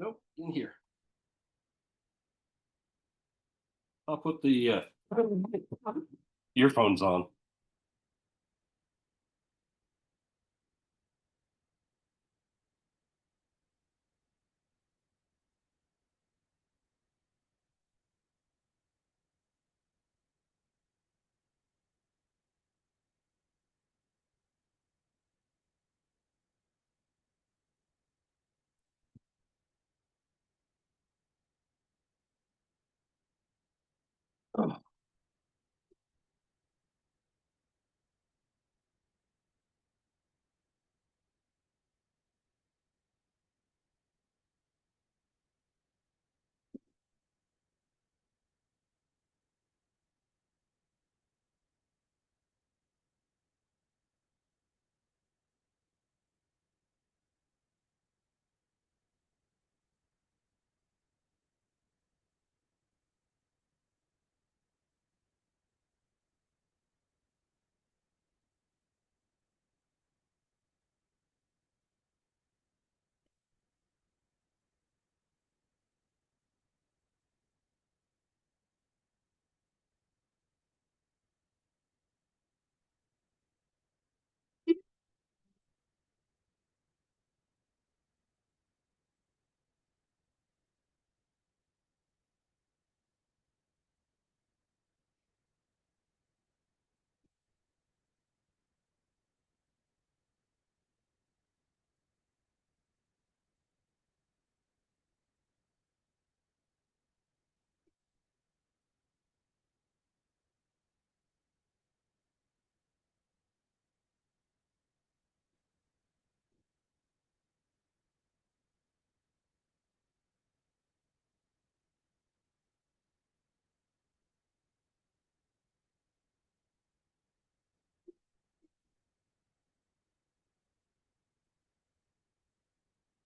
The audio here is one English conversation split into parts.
Nope, in here. I'll put the earphones on. Oh,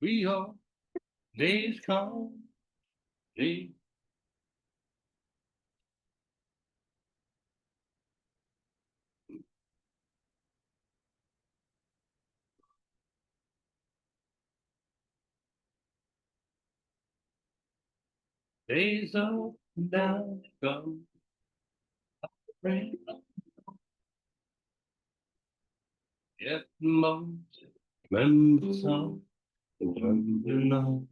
we are days come, days. Days of down come rain. Yet most remember some, remember none.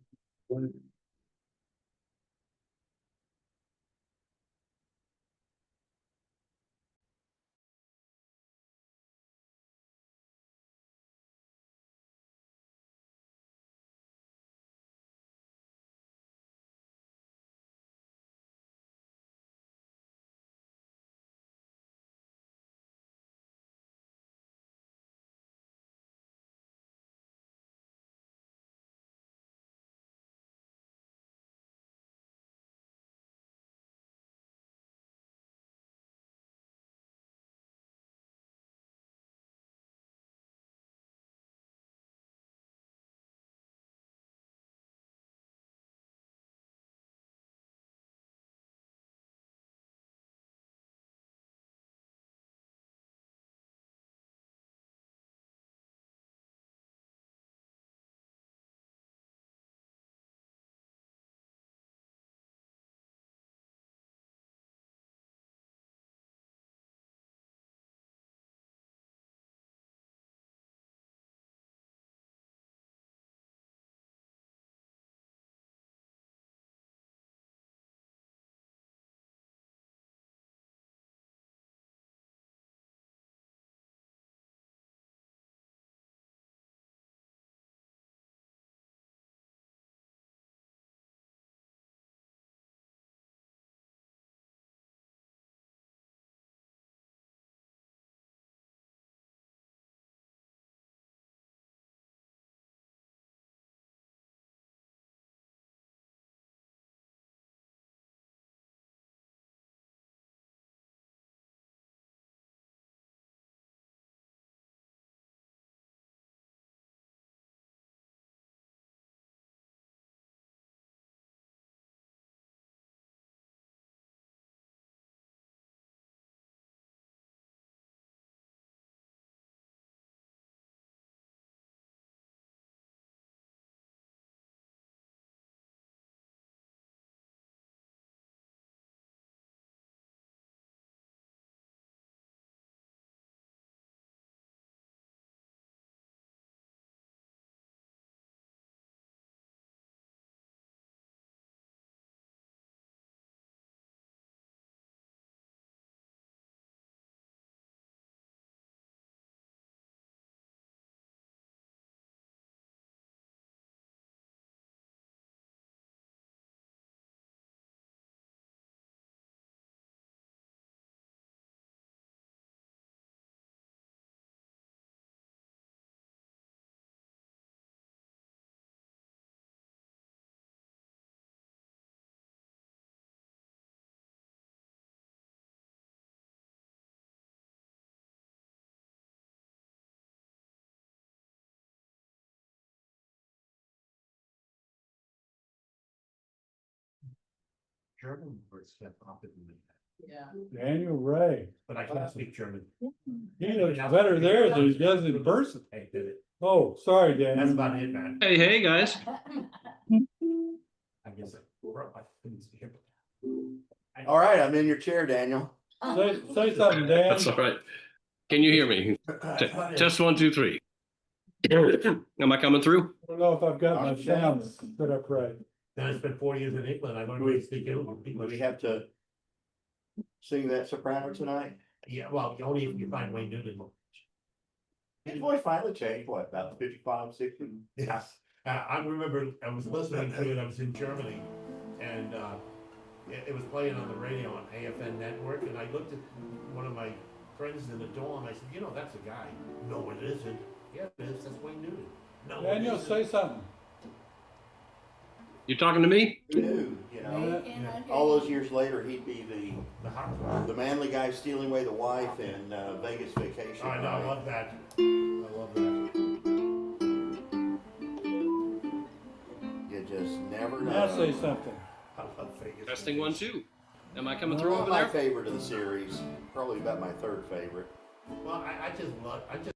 German or step up in the. Yeah. Daniel Ray. But I can't speak German. He looks better there than he does in person. Hey, did it. Oh, sorry, Daniel. That's about it, man. Hey, guys. I guess I broke my fingers here. All right, I'm in your chair, Daniel. Say something, Dan. That's all right. Can you hear me? Test 1, 2, 3. Am I coming through? I don't know if I've got my sound set up right. Then I spent 4 years in England. I learned to speak Do we English. have to sing that soprano tonight? Yeah, well, only if you find Wayne Newton. His voice finally changed, what, about 55, 60? Yes, I remember I was listening to it, I was in Germany, and it was playing on the radio on AFN network, and I looked at one of my friends in the dorm, I said, you know, that's a guy. No, it isn't. Yeah, it is, that's Wayne Newton. No, Daniel, say something. You talking to me? Who knew, you know? All those years later, he'd be the manly guy stealing away the wife in Vegas Vacation. I know, I love that. I love that. You just never know. Now say something. I love Vegas. Testing 1, 2. Am I coming No, through Not over my there? favorite of the series, probably about my third favorite. Well, I just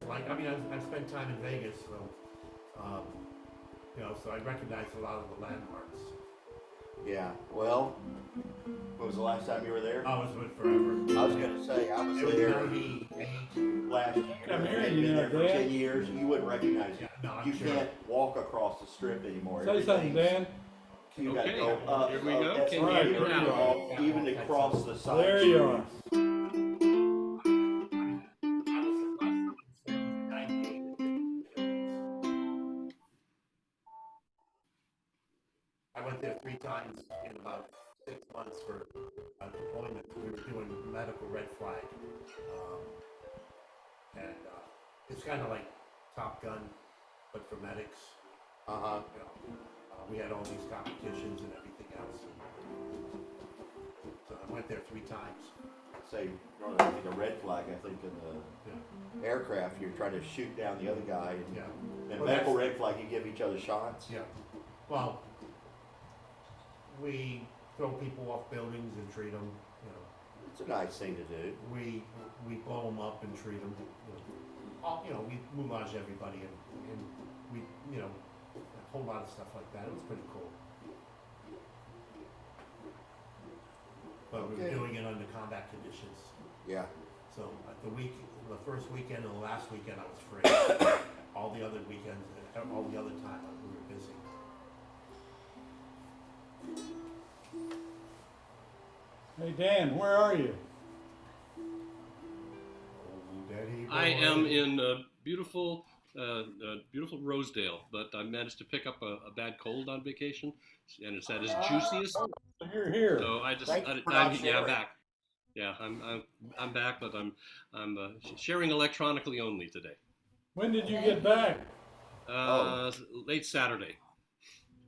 like, I mean, I've spent time in Vegas, so, you know, so I recognize a lot of the landmarks. Yeah, well, when was the last time you were there? I was with forever. I was gonna say, I was It was there 98. last year. Come here, I'd you been there for Dan. 10 years, you wouldn't recognize Yeah, it. no, I'm You sure. can't walk across the strip anymore. Say something, Everything's- Dan. You gotta Okay, go up. here we go. That's Can you right, hear me even now? to- Even to cross the side. There you are. I went there 3 times in about 6 months for deployment. We were doing medical red flag. And it's kind of like Top Gun, but for medics. Uh-huh. You know, we had all these competitions and everything else. So I went there 3 times. Say, running I think a red flag, I think in Yeah. the aircraft, you're trying to shoot down the other guy. And Yeah. and Well, medical that's- red flag, you give each other shots. Yeah. Well, we throw people off buildings and treat them, you know. It's a nice thing to do. We blow them up and treat them. You know, we moulage everybody and we, you know, a whole lot of stuff like that. It was pretty cool. But we were Okay. doing it under combat conditions. Yeah. So the first weekend and the last weekend I was free. All the other weekends, all the other time we were busy. Hey, Dan, where are you? Oh, Daddy I boy. am in beautiful Rosedale, but I managed to pick up a bad cold on vacation, and it's at its juiciest. You're here. So I just, Thanks for not I'm sharing. back. Yeah, I'm back, but I'm sharing electronically only today. When did you get back? Late Saturday.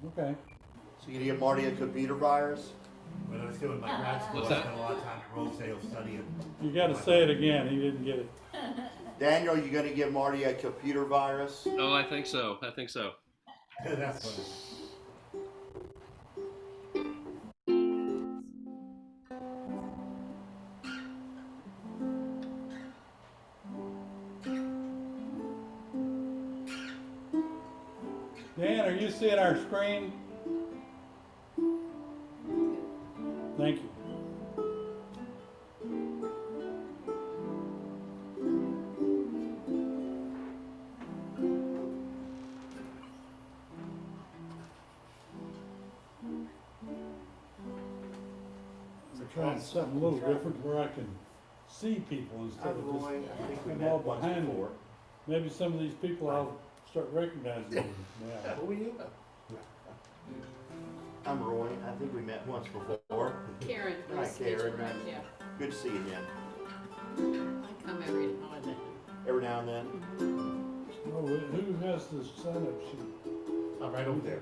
Okay. So you gonna give Marty a computer virus? When I was doing my grad school, I What's that? spent a lot of time at Rosedale studying. You got to say it again. He didn't get it. Daniel, you gonna give Marty a computer virus? Oh, I think so. That's funny. Dan, are you seeing our screen? Thank you. We're trying something a little different where I can see people instead of just, I think we I'm met all once behind me. before. maybe some of these people I'll start recognizing them now. Who are you? I'm Roy. I think we met once before. Karen. Hi, nice to meet you. Karen. Yeah, Good to see you again. I come every now and then. Every now and then. Oh, who has the sign-up sheet? Right over there.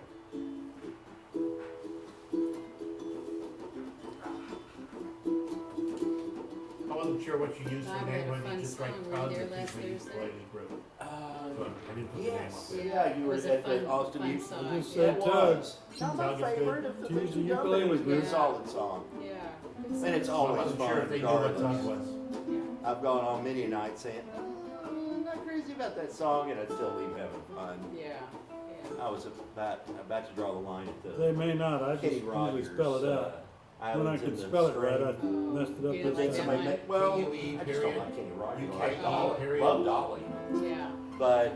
I wasn't sure what you used for Bob name, had a whether fun you just write song. Were you tons there of last people Thursday? ukulele group. So I didn't put the name up Yes, there. yeah, you It were was a at the fun, Austin fun Youth. song. I just Yeah. said Tugs. Not my Tug is good. favorite of the Choose things the you've done, but ukulele it was a good group. solid song. Yeah. And it's I always wasn't sure fun if they knew what Tug regardless. was. Yeah. I've gone on many nights saying, I'm not crazy about that song, and I'd still leave having fun. Yeah. I was about to draw the line at They the may not, I just Kenny usually Rogers. spell it out. When I Islands can in the spell it right, I String. messed it up You this like Then that time. somebody one? made, well, KUE I just don't period. like Kenny Rogers. UK I like Dolly. period. Love Dolly. Yeah. But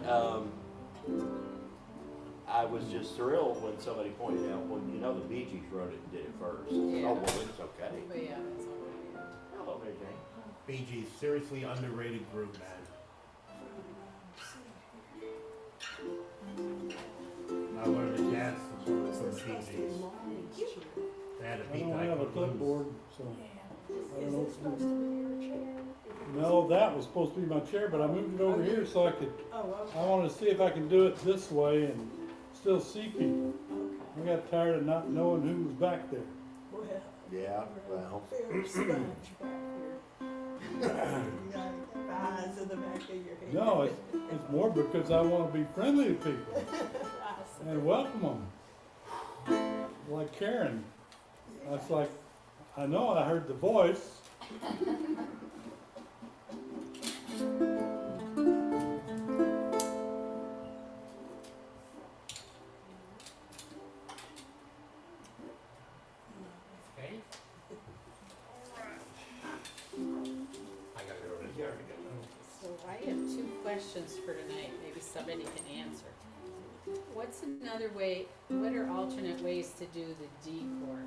I was just thrilled when somebody pointed out, well, you know, the Bee Gees wrote it and did it first. Yeah. Oh, well, it's okay. But yeah, that's all right. Hello, Mary Jane. Bee Gees, seriously underrated group, man. I learned to dance from the Bee Gees. They had a I beat don't that I have a couldn't lose. clipboard, so I don't know what to do. No, that was supposed to be my chair, but I moved it over here so I could, I wanted to see if I can do it this way and still see people. I got tired of not knowing who was back there. Yeah, well, No, it's more because I want to be friendly to people and welcome them. Like Karen, that's like, I know I heard the voice. Okay. I gotta go over here again. So I have two questions for tonight, maybe somebody can answer. What's another way, what are alternate ways to do the D chord?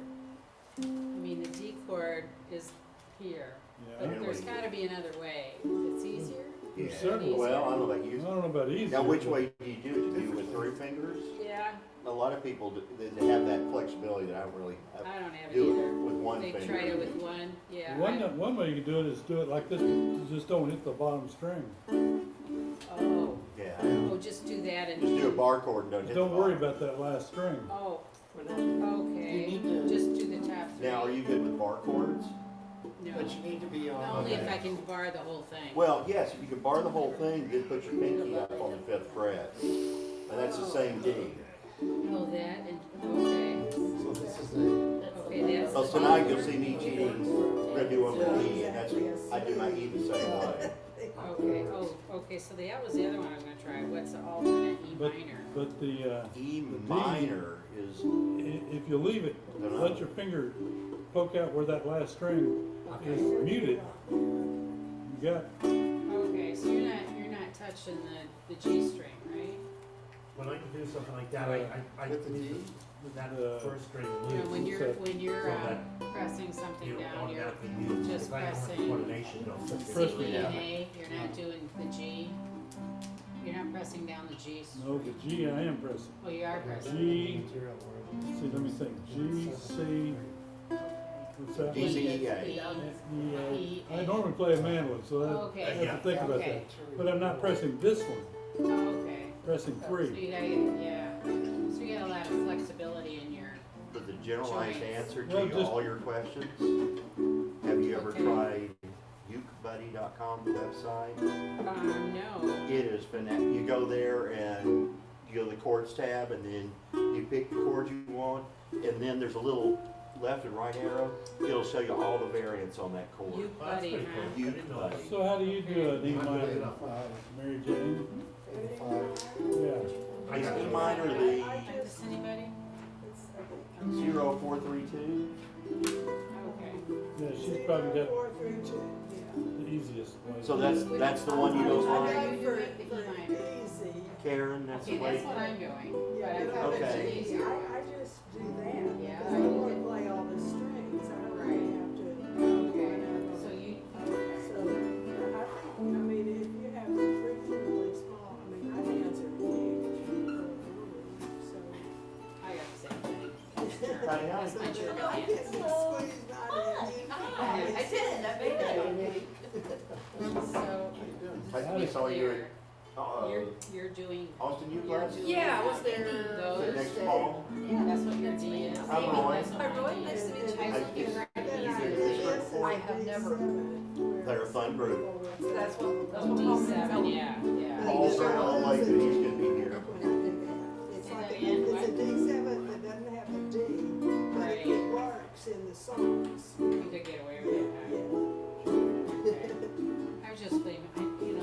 I mean, the D chord is here, Yeah. but there's gotta be another way. It's easier? yeah. Several. Well, I don't know about I you. don't know about easy. Now, which way do you do it? Do you do it with 3 fingers? Yeah, A lot of people, they have that flexibility that I don't really I don't have it do it either. with 1 They finger. tried it with one, yeah. One way you can do it is do it like this, you just don't hit the bottom string. Oh, Yeah. oh, just do that and. Just do a bar chord and don't hit the Don't worry bottom. about that last string. Oh, okay, just do the top three. Now, are you good with bar chords? No, But you need to be on. only if okay. I can bar the whole thing. Well, yes, if you can bar the whole thing, then put your pinky up on the 5th fret. And that's the same D. Oh, that, and, okay, So this is the. okay, that's. So tonight you'll see me cheating, Red Uke over E, and that's, I do my E the same way. Okay, oh, okay, so that was the other one I was gonna try, what's the alternate E But, minor? but E minor is, if you leave it, let your finger poke out where that last string is muted. You got, Okay, so you're not touching the G string, right? When I can do something like that, I With the D? with that The- first string You know, loose. when you're, set. when you're, So that pressing something you down, you're automatically use, just if I don't have pressing coordination, don't C, sit E, there. and A, you're not doing the G, you're not pressing down the G's. no, the G I am pressing. Oh, you are pressing. G, see, let me think, G, C, what's that? D, C, E, A. E, E, A. I normally play a mandolin, so I Okay. have to think about Okay. that. But I'm not pressing this one, Okay. pressing So 3. you gotta get, yeah, so you got a lot of flexibility in your, But the generalized Joints. answer Well, to just- all your questions, have you ever Okay. tried ukebuddy.com, the website? no. It is you go there and you go to the chords tab and then you pick the chords you want, and then there's a little left and right arrow. It'll show you all the variants on that chord. You Well, that's buddy, pretty huh? cool. I didn't know that. So how do you do an E minor, Mary Jane? Yeah. I got E it. minor, Does anybody? 0432. Okay. Yeah, she's probably got the easiest way. So that's the one you don't How like, do you do it, the E minor? Karen. That's Okay, the way. that's what I'm doing, but I thought Okay. there's an easier one. I just do that, Yeah, because I I want did. to play all the strings, I don't Right. really have to. Okay, so you, So, I think, I mean, if you have reasonably small, I mean, my hands are big, so. I got the same thing. Sure. Howdy, howdy. That's my German I hands. can squeeze mine in. I did, that made it. So, I saw you at you're doing, Austin Youth you're class. doing. Yeah, I was there Those, Next fall. that's what your D is. I'm Roy. That's what Hi, Roy. mine Nice is. to meet you. I I look just- at Then easier. I Easier. guess I it'd have be never- 7, They're a fun group. That's what. Oh, D7, yeah, yeah. Paul's on all late, but he's gonna be here. It's Say like, that again, it's what? a D7 that doesn't have a D, but Right. it works in the songs. We could get away with it, huh? Yeah. Okay. I was just thinking,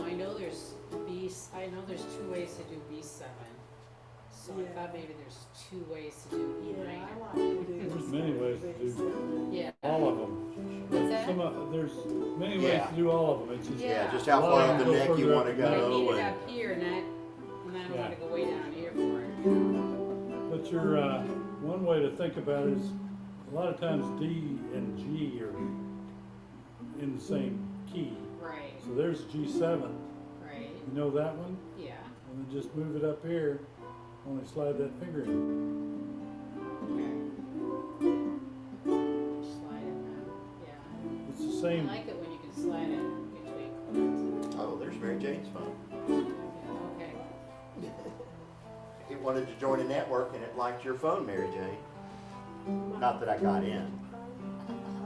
I know there's I know there's 2 ways to do B7. So I Yeah. thought maybe there's 2 ways to do E Yeah, minor. I like to do. There's many ways to do D7. Yeah. all of them. What's that? There's many ways Yeah. to do all of them, it's just. Yeah. Yeah, just how far up the neck you wanna I go need it and, up here and I don't Yeah. wanna go way down here for it. But your, one way to think about it is, a lot of times D and G are in the same key. Right, So there's G7, right, you know that one? yeah. And then just move it up here, only slide that finger in. Okay. Slide it now, yeah. It's the I same, like it when you can slide it between chords. oh, there's Mary Jane's phone. Yeah, okay. It wanted to join a network and it liked your phone, Mary Jane. Not that I got in.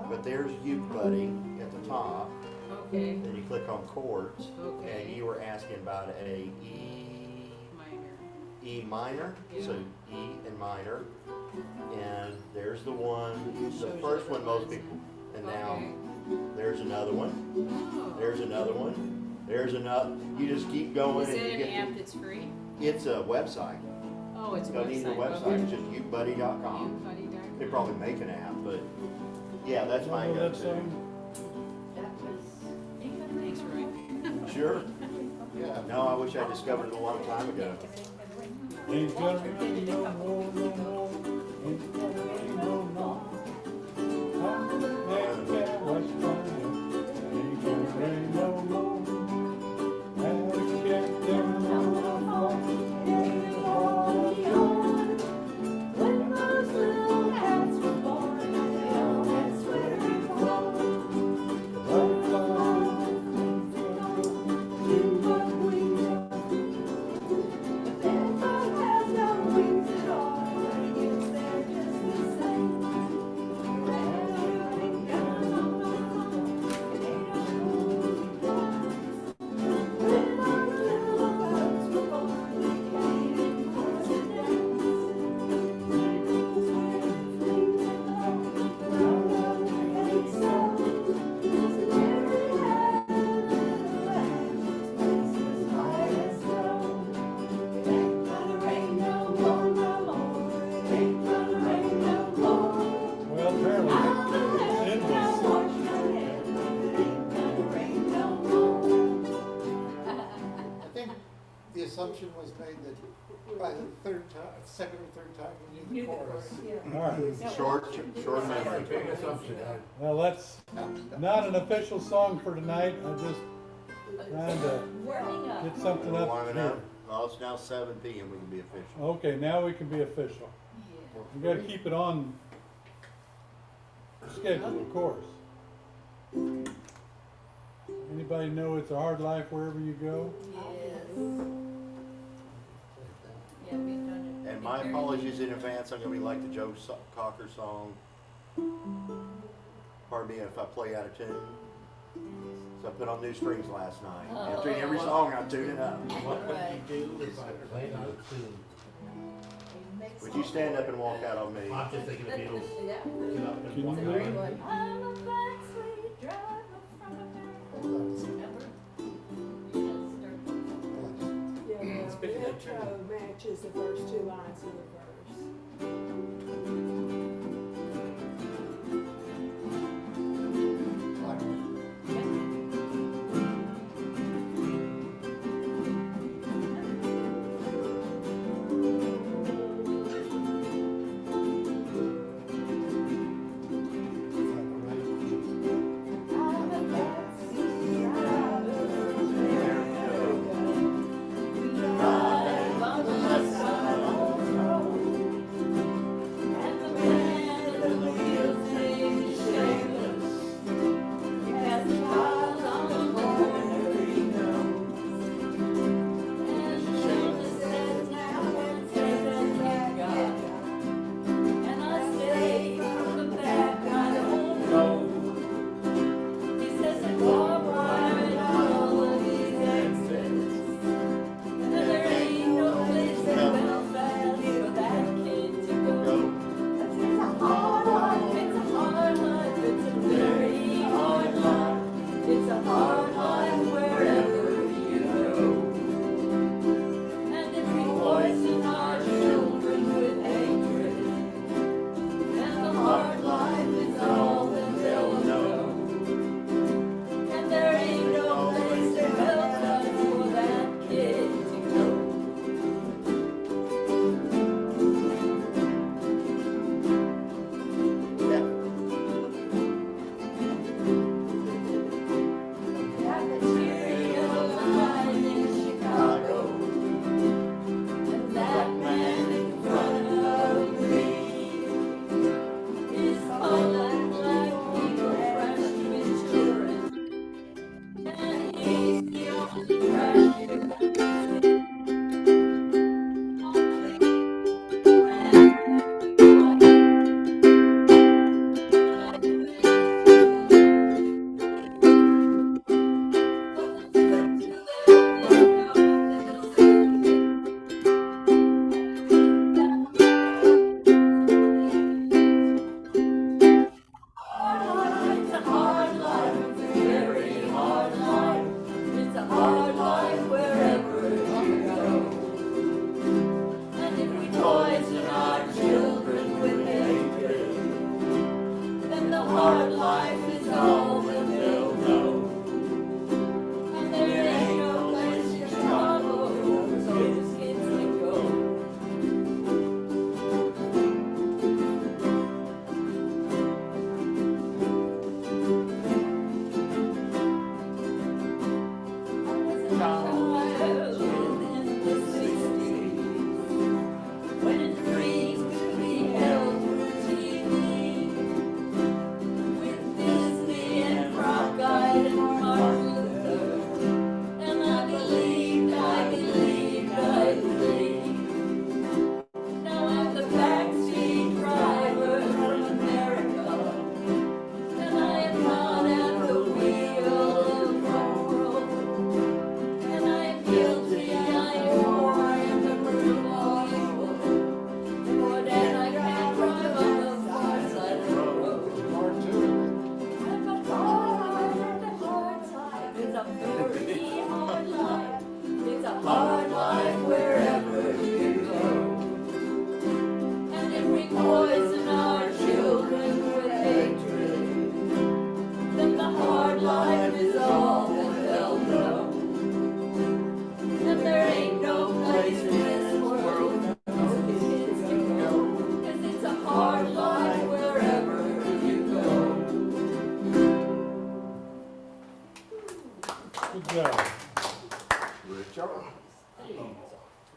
But there's Uke Buddy at the top. Okay, Then you click on chords. okay. And you were asking about a E minor, so E and minor. And there's the one, the first one most people. And now Okay. there's another one, Oh. there's another one, there's another. You just keep going Is and it you an get. app that's free? It's a website. Oh, it's a Go to the website, it's just ukebuddy.com. They probably make an app, but yeah, that's my know that go-to. song? Thanks, Roy. Sure. Yeah. No, I wish I discovered it a long time ago. Ain't gonna rain no more, no more, ain't gonna rain no more. I'm gonna make that what's coming, ain't gonna rain no more. And we can't do no more, ain't gonna When those little cats were born, they all had sweater clothes. But their bird has no wings at all, I guess they're just the same. Rain down on the phone, it ain't no when those little birds were born, they came in for to dance. Well, apparently, it's endless. I think the assumption was made that by the third time, second or third time, we knew the chorus. Alright, Short That's a memory. big assumption. well, that's not an official song for tonight, I'm just trying to get something We're up warming here. up. Well, it's now 7 p.m. We can be official. Okay, now we can be official. We gotta keep it on schedule, of course. Anybody know it's a hard life wherever you go? And my apologies in advance. I'm gonna be like the Joe Cocker song. Pardon me if I play out of tune. So I put on new strings last night. After every song, I tune it up. What would you do if I played out of tune? Would you stand up and walk out on me? I'm just thinking of Beatles. Get up and Can walk you out. do it? Speaking The of tune. intro matches the first 2 lines of the verse. There we go.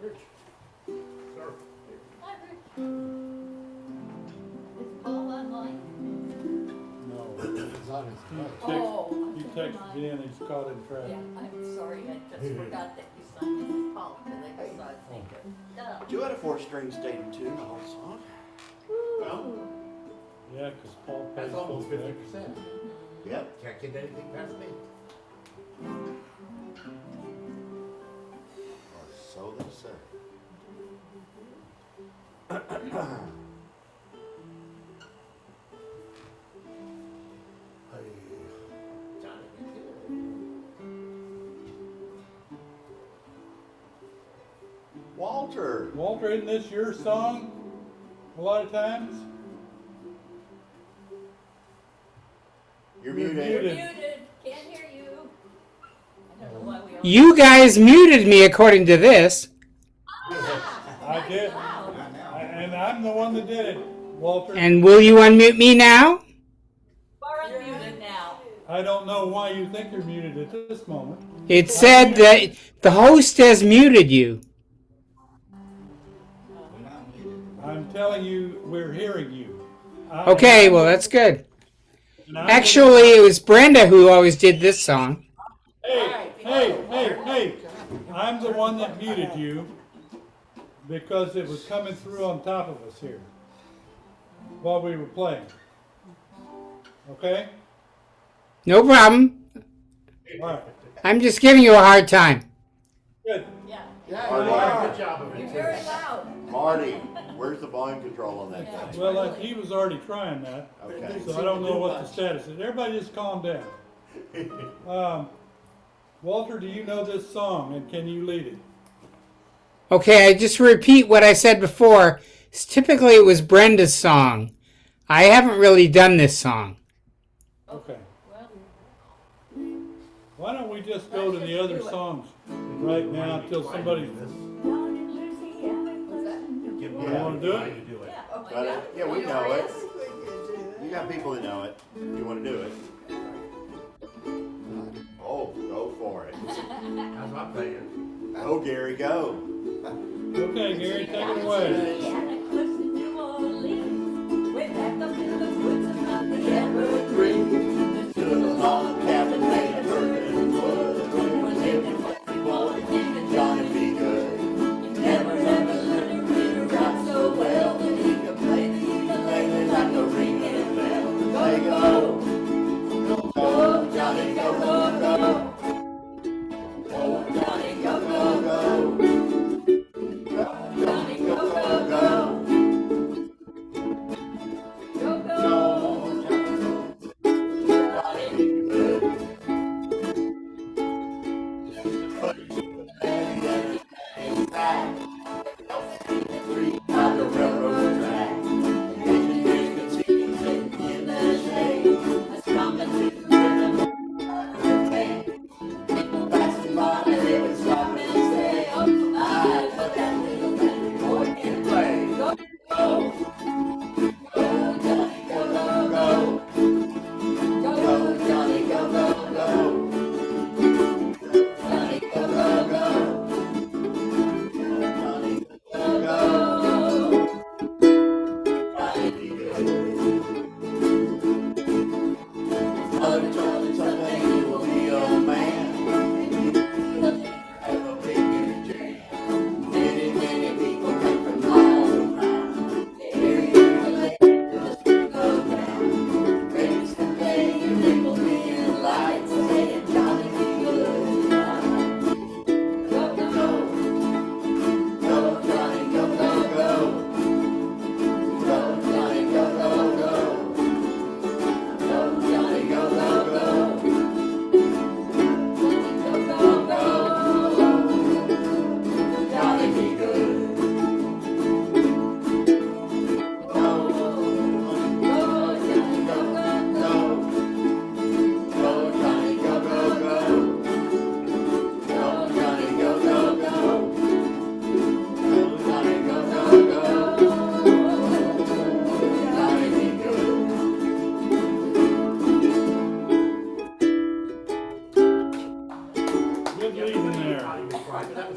Rich. Sir. Hi, Rich. Is Paul online? No. It's on his plate. Oh. He texted in, he's caught in Yeah, traffic. I'm sorry, I just forgot that you signed in as Paul, because I just saw it thinker. Duh. 2 out of 4 strings stayed in tune the whole song. Well, Yeah, 'cause Paul pays that's almost full 50%. Yep. Can't get anything past me. Or so they say. Johnny, Walter. Walter, isn't this your song a lot of times? You're You're muted. muted. Muted, can't hear you. I don't know why we all. You guys muted me according to this. I did. Loud. And I'm the one that did it, Walter. And will you unmute me now? We're unmuted now. I don't know why you think you're muted at this moment. It said that the host has muted you. I'm telling you, we're hearing you. Okay, well, that's good. And I'm- Actually, it was Brenda who always did this song. Hey, I'm the one that muted you because it was coming through on top of us here while we were playing. Okay? No problem. All right. I'm just giving you a hard time. Good. Yeah, Yeah, you did a good job of you're it. very loud. Marty, where's the volume control on that Yeah. thing? Well, he was already trying that, Okay. so I don't know what the status is. Everybody just calm down. Walter, do you know this song and can you lead it? Okay, I just repeat what I said before. Typically, it was Brenda's song. I haven't really done this song. Okay. Well, Why don't we just go to the other songs right now until somebody, what's that? Give You me wanna a do it? time to do it. Yeah, oh my But, God. yeah, we You know where it. is? You got people that know it. You want to do it? Oh, go for it. How's my playing? Go, Gary, go. okay, Gary, take it away. Cabin made of bird wood. Johnny B Goode. Never learned to read or write so well, but he could play the ukulele like a ringing bell. Go, go, go, Johnny, go, go, go. Oh, Johnny, go, go, go. Johnny, go, go, go.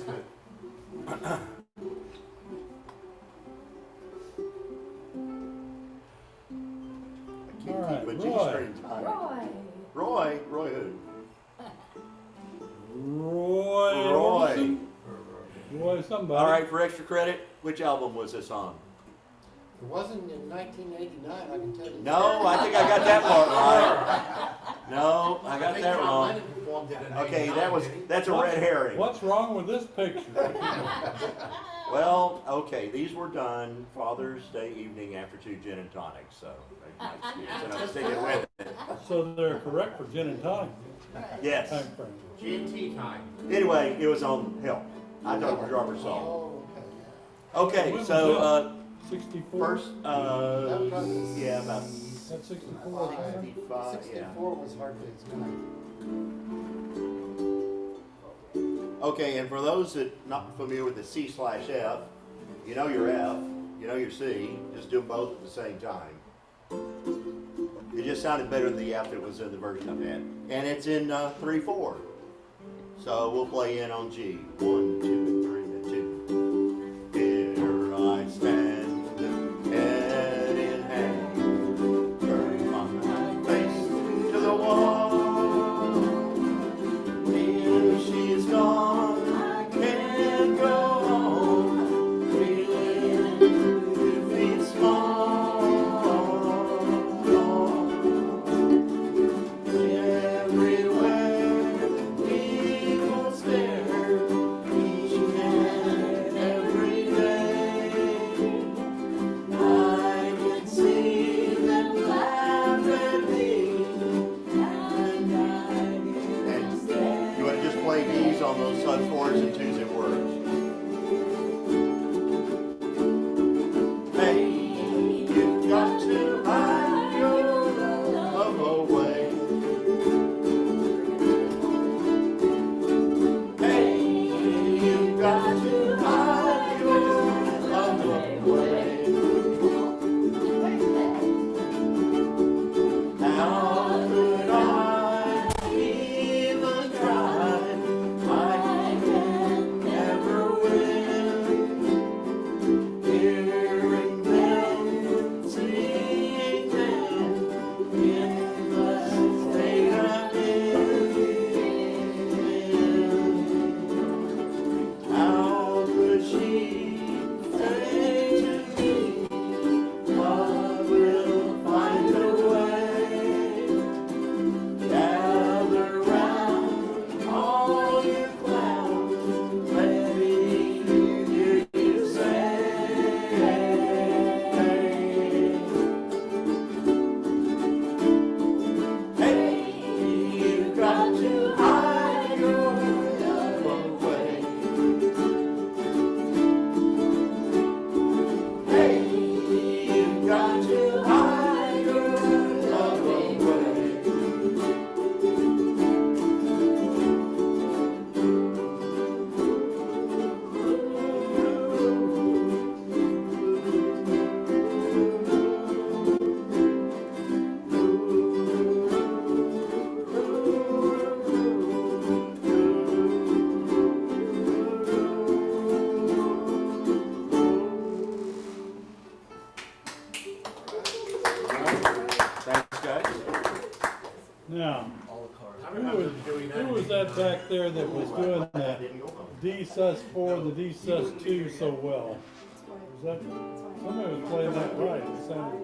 That's good. I can't All right, keep my G Roy. string tight. Roy. Roy who? Roy. Roy. Orbison? Roy somebody. All right, for extra credit, which album was this on? It wasn't in 1989, I can tell you. No, I think I got that part right. No, I got think that John wrong. Lennon performed it in Okay, 89, that's a red herring. What's wrong with this picture? Well, okay, these were done Father's Day evening after 2 gin and tonics, so that's my excuse, and I'm sticking with it. So they're correct for gin and tonic Yes. time frame. GT time. Anyway, it was on Help. I thought it was Robert Song. Oh, okay, Okay, so 64? first, That was on the yeah, about That's 64. yeah. 65, yeah. 64 was hardly as good. Okay, and for those that not familiar with the C/F, you know your F, you know your C, just do them both at the same time. It just sounded better than the F that was in the version I've had. And it's in 3/4. So we'll play in on G. 1, 2, and 3, and 2. Here I stand, head in hand, turn my face to the wall. If she's gone, I can't go on, feeling 2 feet small. Everywhere people stare, each and every day. I can see them laugh at me, and you want to just play these on those fours and twos and words. Hey, you've got to hide your love away. Hey, you've got to hide your love away. How could I even try? I can never win. Hearing them, seeing them in the state I'm in. How could she say to me, love will find a way? Gather round, all you clowns, let me hear you say, hey, you've got to hide your love away. Hey, you've got to hide your love away. Thanks, guys. Now, I who remember was, doing that. who was that back there that was doing that D sus4, the D sus2 so well? Was that, somebody was playing that right. It sounded,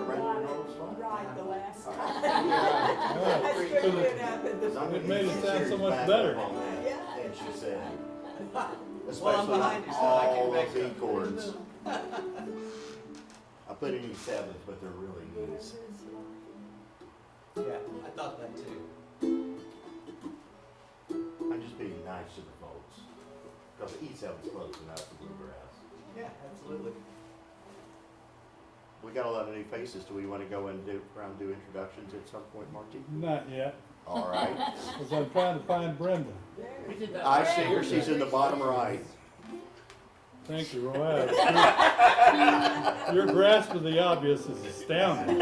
Right the last time. all right. I figured it out that the. It made it sound so much better. Than she said. Well, I'm Especially behind you, so I can all make the B up. chords. I put in these sevens, but they're really E's. Yeah, I thought that too. I'm just being nice to the folks. Because E7's close enough for bluegrass. Yeah, absolutely. We got a lot of new faces. Do we want to go and do introductions at some point, Marty? Not yet, All right. because I'm trying to find Brenda. We did that. I see her. She's in the bottom right. Thank you, Roy. Your grasp of the obvious is astounding.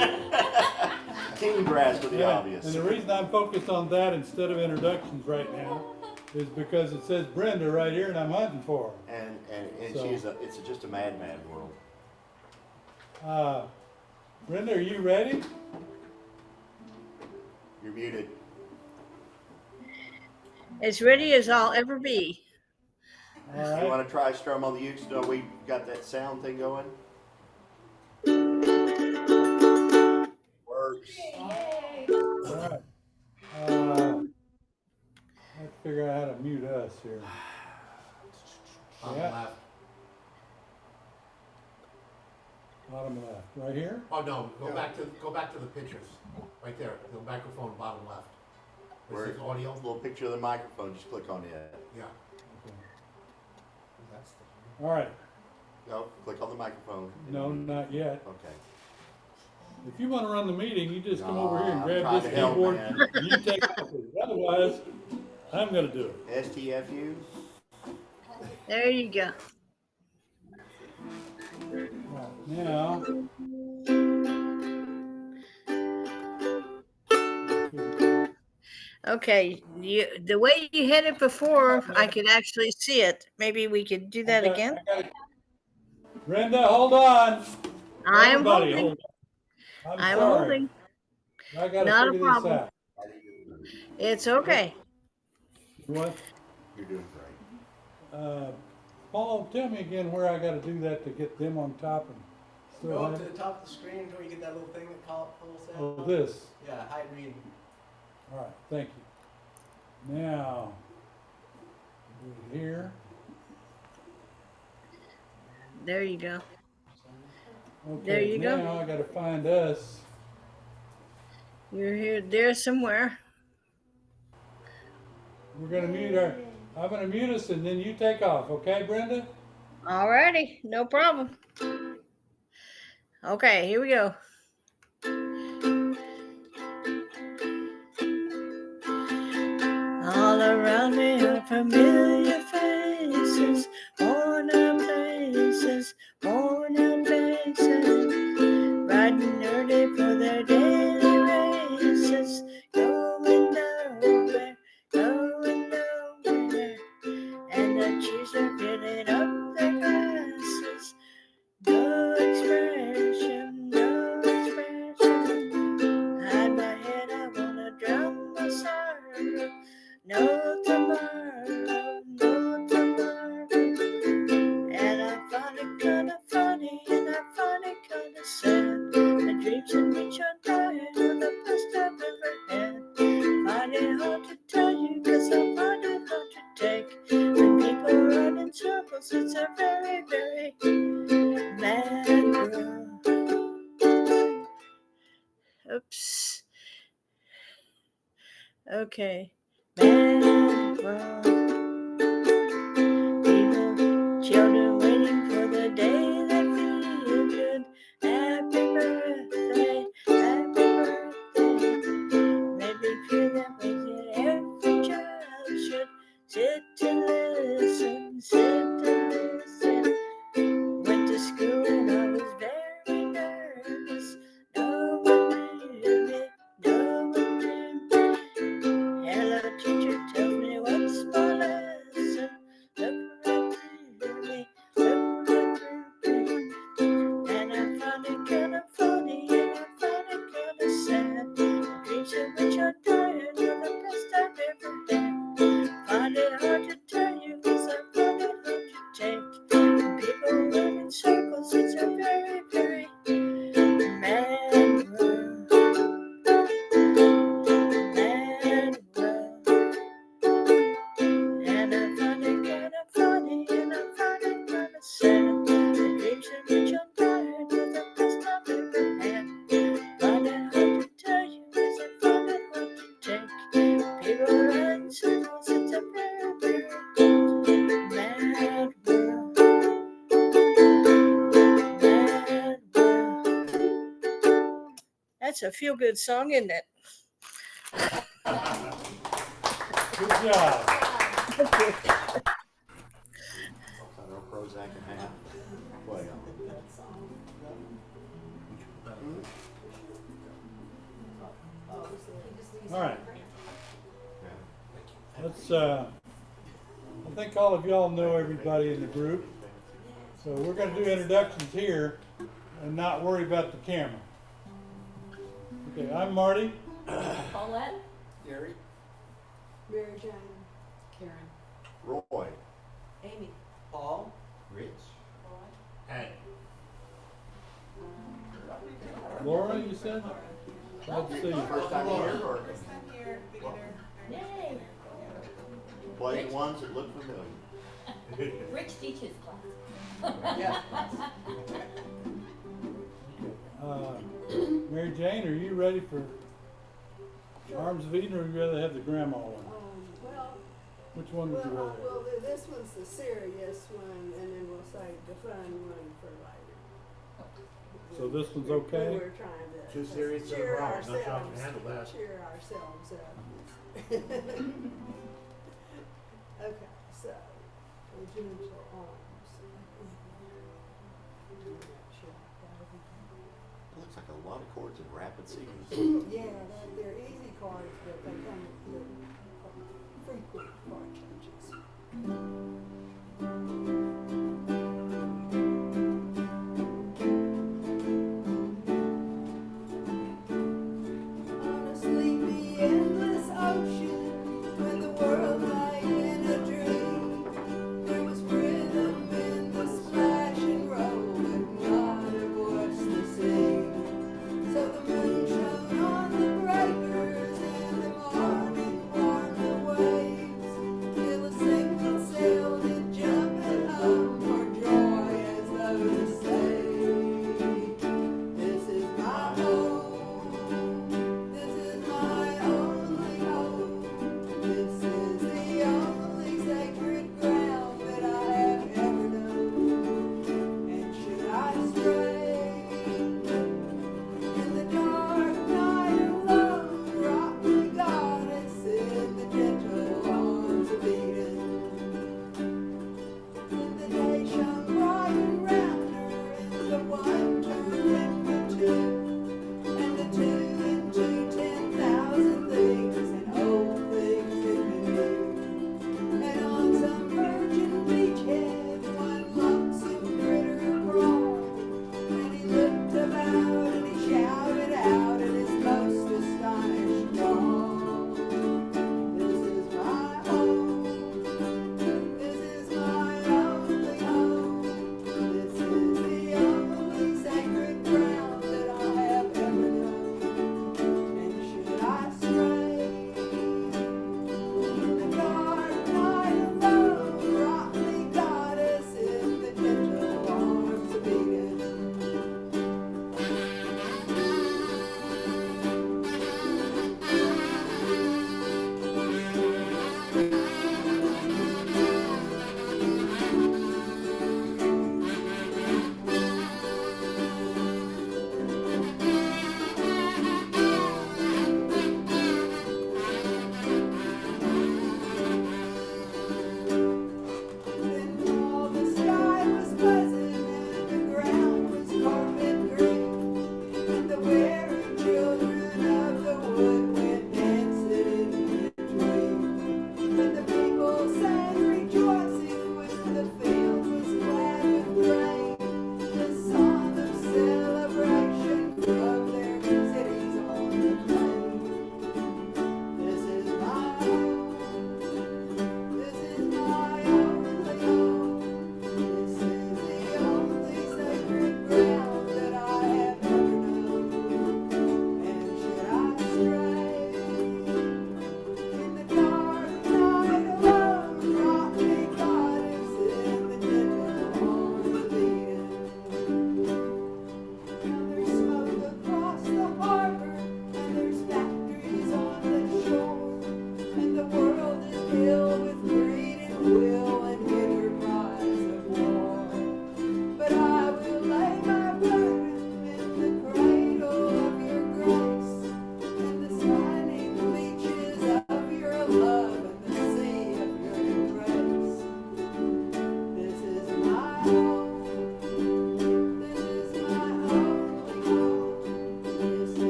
Keen grasp of the Yeah, obvious. and the reason I'm focused on that instead of introductions right now is because it says Brenda right here, and I'm hunting for And So- it's just a mad world. her. Brenda, are you ready? You're muted. As ready as I'll ever be. All You right. want to try strum on the uke? So we got that sound thing going. Works. All right. I have to figure out how to mute us here. On the Yeah. left. Bottom left, right here. Oh, no, go back to the pictures. Right there, the microphone bottom left. Where- This is audio. Little picture of the microphone. Just click on it. Yeah. Okay. That's All right. No, click on the microphone. No, not yet. Okay. If you want to run the meeting, you just come over here and I'm grab trying this to help, keyboard man. and you take off with it. Otherwise, I'm gonna do it. STFU. There you go. Right, now. Okay, the way you had it before, I could actually see it. Maybe we could do that again. Brenda, hold on. I am Everybody, holding. hold on. I'm I'm sorry. holding. I gotta Not a figure this problem. out. It's okay. What? You're doing great. Paul, tell me again where I gotta do that to get them on top and Go still up have to it? the top of the screen until you get that little thing that pulls out. Oh, this. Yeah, hide read. All right, thank you. Now, do it here. There you go. Okay, There you go. now I gotta find us. You're here, there somewhere. We're gonna mute our, I'm gonna mute us and then you take off, okay, Brenda? Alrighty, no problem. Okay, here we go. All around me are familiar faces, worn out places, worn out faces, riding early for their daily races, going nowhere, going nowhere, and the cheese are filling up their glasses. No expression, no expression. Hide my head, I wanna drown my sorrow. No tomorrow, no tomorrow. And I find it kinda funny, and I find it kinda sad. The dreams in which I died are the best I've ever had. Find it hard to tell you, 'cause I find it hard to take. When people run in circles, it's a very, very mad world. Oops. Okay. Mad world. People, children waiting for the day they feel good. Happy birthday, happy birthday. Maybe feel that way that every child should. Sit and listen, sit and listen. Went to school and I was very nervous. No one knew me, no one knew me. Hello, teacher, tell me what's my lesson. Look right through me, look right through me. And I find it kinda funny, and I find it kinda sad. The dreams in which I died are the best I've ever had. Find it hard to tell you, 'cause I find it hard to take. When people run in circles, it's a very, very mad world. Mad world. And I find it kinda funny, and I find it kinda sad. The dreams in which I died are the best I've ever had. Find it hard to tell you, 'cause I find it hard to take. People run in circles, it's a very, very mad world. Mad world. That's a feel-good song, isn't it? Good job. Cut our Prozac in half. Well, All right, let's think all of y'all know everybody in the group. So we're gonna do introductions here and not worry about the camera. Okay, I'm Marty. Paulette? Gary? Mary Jane. Karen. Roy. Amy? Paul? Rich. Hey, Laura, you said? Glad to see you. First time here or First time here, beginner. Yay! play the ones that look familiar? Rich teaches class. Yeah. Mary Jane, are you ready for Arms of Eden, or would you rather have the grandma one? Well, Which one would you rather? well, this one's the serious one, and then we'll save the fun one for later. So this one's We okay? were trying to too serious for the cheer problem, not sure I can ourselves, handle that. cheer ourselves up. Okay, so, gentle arms. Looks like a lot of chords in rapid sequence. Yeah, they're easy chords, but they come with frequent chord changes. On a sleepy, endless ocean, where the world lay in a dream, there was rhythm in the splash and roll, but not a voice to sing. So the moon shone on the breakers, and the morning warmed the waves, till a signal sailed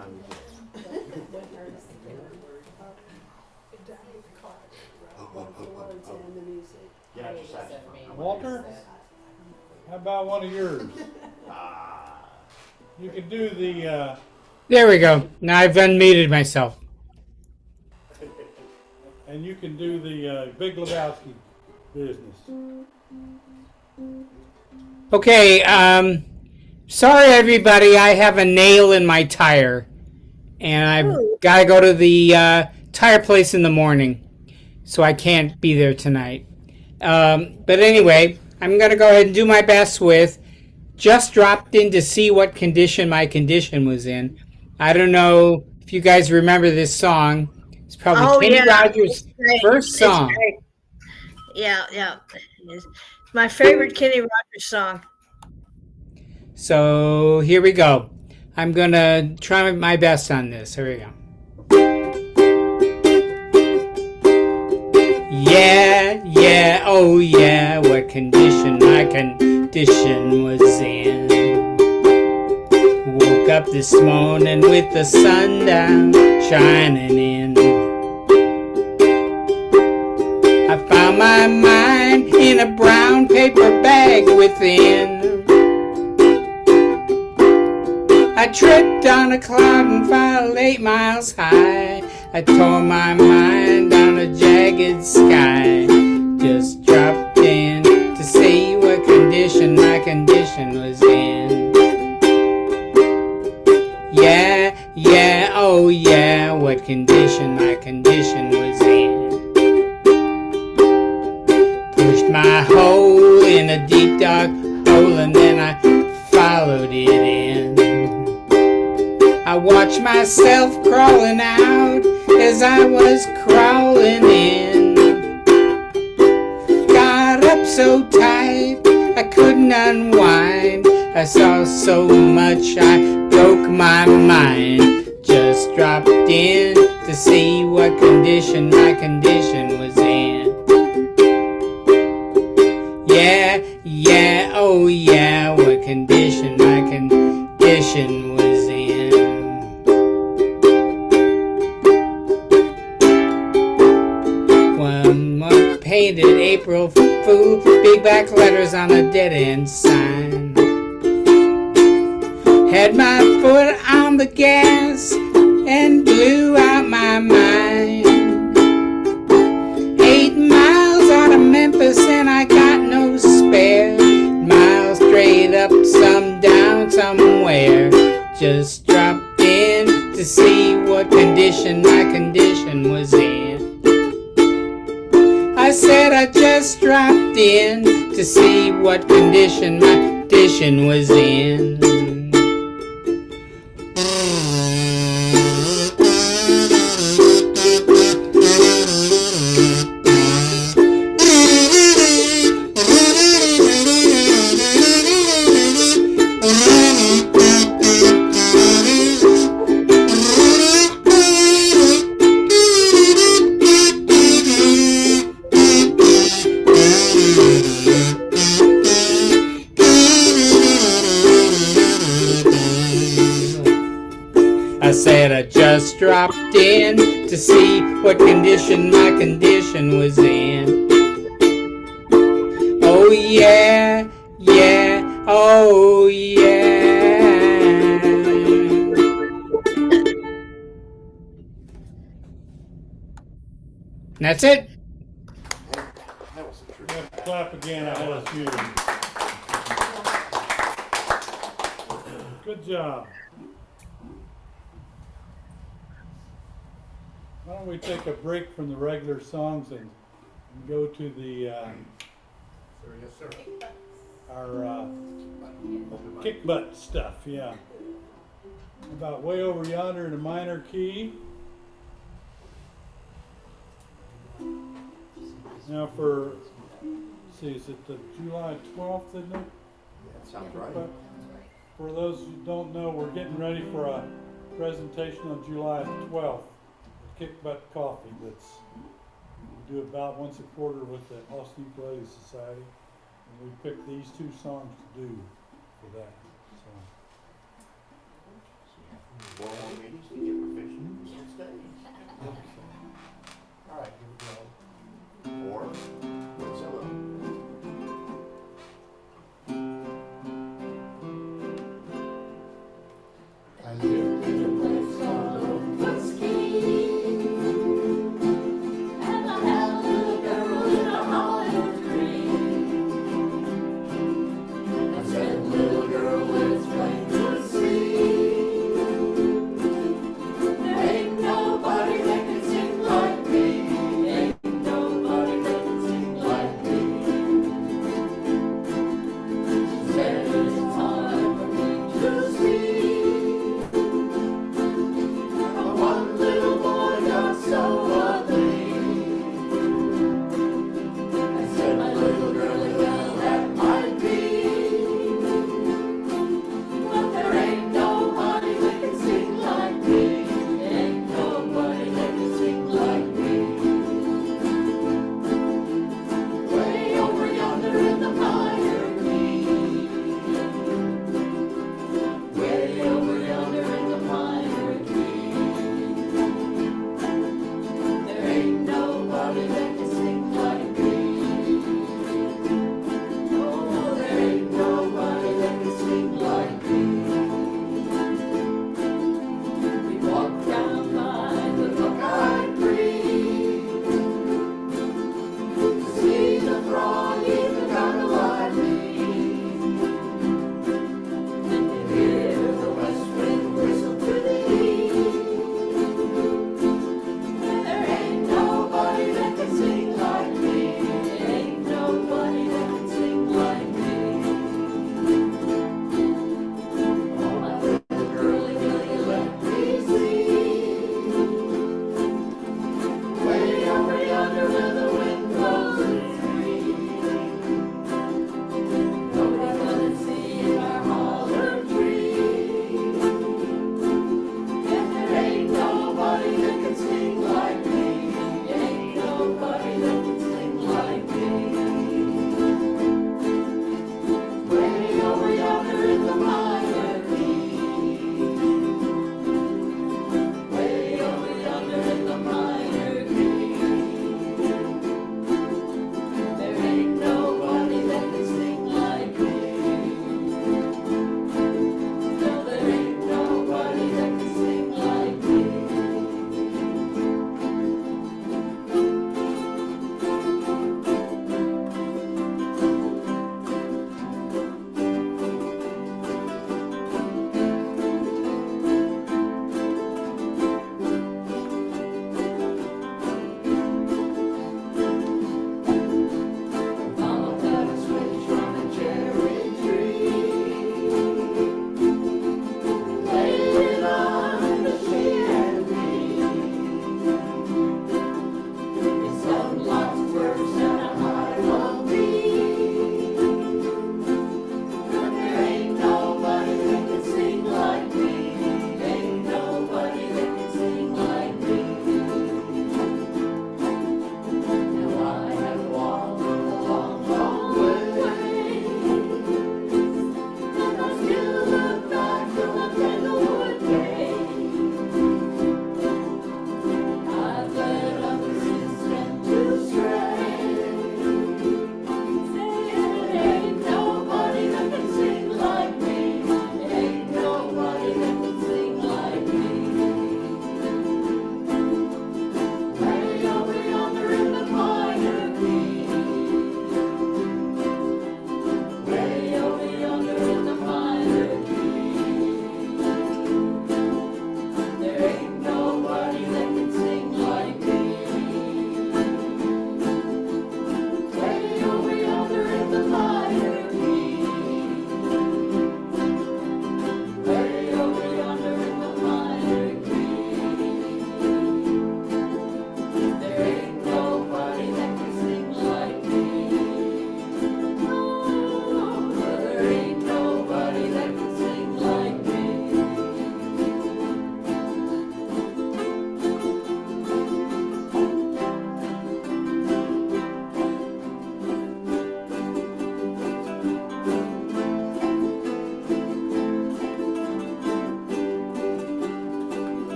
anytime you can. What artist did it? Yeah, it's a saxophone. Walter? How about one of yours? You can do the, There we go. Now I've unmuted myself. and you can do the Big Lebowski business. Okay, sorry everybody, I have a nail in my tire. And I've got to go to the tire place in the morning. So I can't be there tonight. But anyway, I'm going to go ahead and do my best with just dropped in to see what condition my condition was in. I don't know if you guys remember this song. It's probably Kenny Rogers' first song. Yeah. It's my favorite Kenny Rogers song. So here we go. I'm going to try my best on this. Here we go. Yeah, oh yeah, what condition my condition was in. Woke up this morning with the sun down, shining in. I found my mind in a brown paper bag within. I tripped on a cloud and fell 8 miles high. I tore my mind on a jagged sky. Just dropped in to see what condition my condition was in. Yeah, oh yeah, what condition my condition was in. Pushed my hole in a deep dark hole and then I followed it in. I watched myself crawling out as I was crawling in. Got up so tight I couldn't unwind. I saw so much I broke my mind. Just dropped in to see what condition my condition was in. Yeah, oh yeah, what condition my condition was in. One painted April Fool, big black letters on a dead-end sign. Had my foot on the gas and blew out my mind. 8 miles out of Memphis and I got no spare. Miles straight up, some down somewhere. Just dropped in to see what condition my condition was in. I said I just dropped in to see what condition my condition was in. I said I just dropped in to see what condition my condition was in. Oh yeah, oh yeah. And that's it. That was a true. You have to clap again, I had us muted. Good job. Why don't we take a break from the regular songs and go to the Yes, sir. our kick butt stuff, yeah. About Way Over Yonder in a minor key. Now for, let's see, is it the July 12th, isn't it? That sounds right. But for those who don't know, we're getting ready for a presentation on July 12th. Kick Butt Coffee that's we do about once a quarter with the Austin Ukulele Society, and we picked these 2 songs to do for that. So 4 more meetings to get proficient on stage. All right, here we go. Or win solo. I lived in a place called Oakwood And I had a little girl in a hollow tree. I said, little girl, it's plain to see. There ain't nobody that can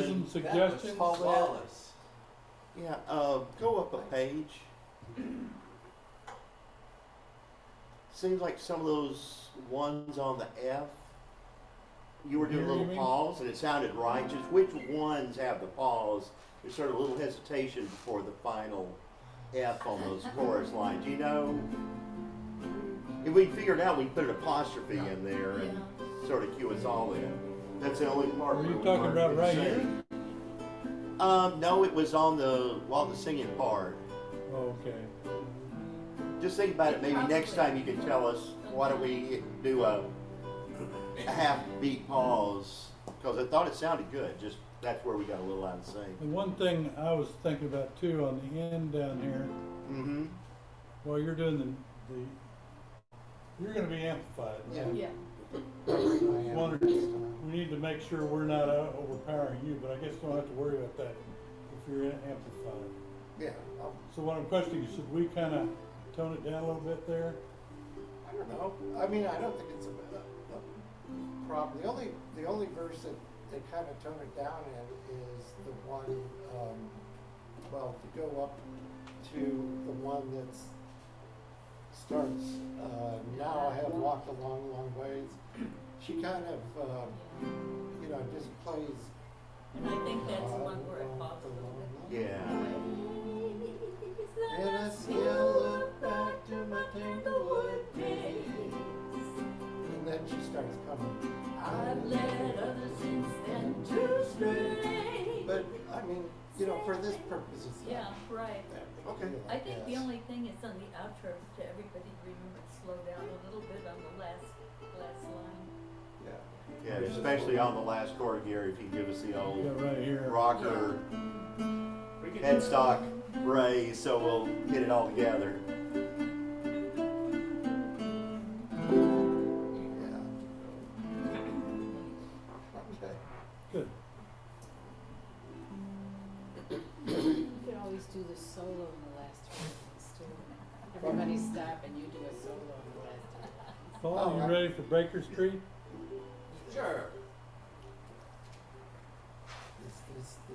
criticism, suggestions? Flawless. Yeah, go up a page. Seems like some of those ones on the F, you were doing a Here, you little mean? pause and it sounded right. Just which ones have the pause? There's sort of a little hesitation before the final F on those chorus lines. You know, if we figured out, we put an apostrophe in there and sort of cue us all in. That's the only part. Are you we talking weren't about right saying. No, it was on the singing part. Oh, okay. Just think about it. Maybe next time you can tell us, why don't we do a half beat pause? Because I thought it sounded good. Just that's where we got a little out of sync. The one thing I was thinking about too on the end down here, Mm-hmm. while you're doing the you're going to be amplified. Right? Yeah. Wondered, we need to make sure we're not overpowering you, but I guess we don't have to worry about that if you're amplified. Yeah, So what I'm questioning is, should we kind of tone it down a little bit there? I don't know. I mean, I don't think it's a problem. The only verse that they kind of tone it down in is the one, well, if you go up to the one that starts, now I have walked a long, long ways. She kind of, you know, just plays. And I think that's the one where it pops a little bit. Yeah. And I still look back to my Tanglewood days. And then she starts coming. I've led others since then to stray. But, I mean, you know, for this purpose, it's not Yeah, right. that big a Okay. deal, I think the guess. only thing is on the outro to everybody remember to slow down a little bit on the last line. Yeah. Yeah, especially on the last chord, Gary, if you give us the Yeah, old right here. rocker We can headstock raise, so we'll get it all together. Yeah. Okay. Good. You could always do the solo in the last 2 minutes too. Everybody stop and you do a solo in the last 2 minutes. Paul, you ready for Baker Street? Sure. Is this the...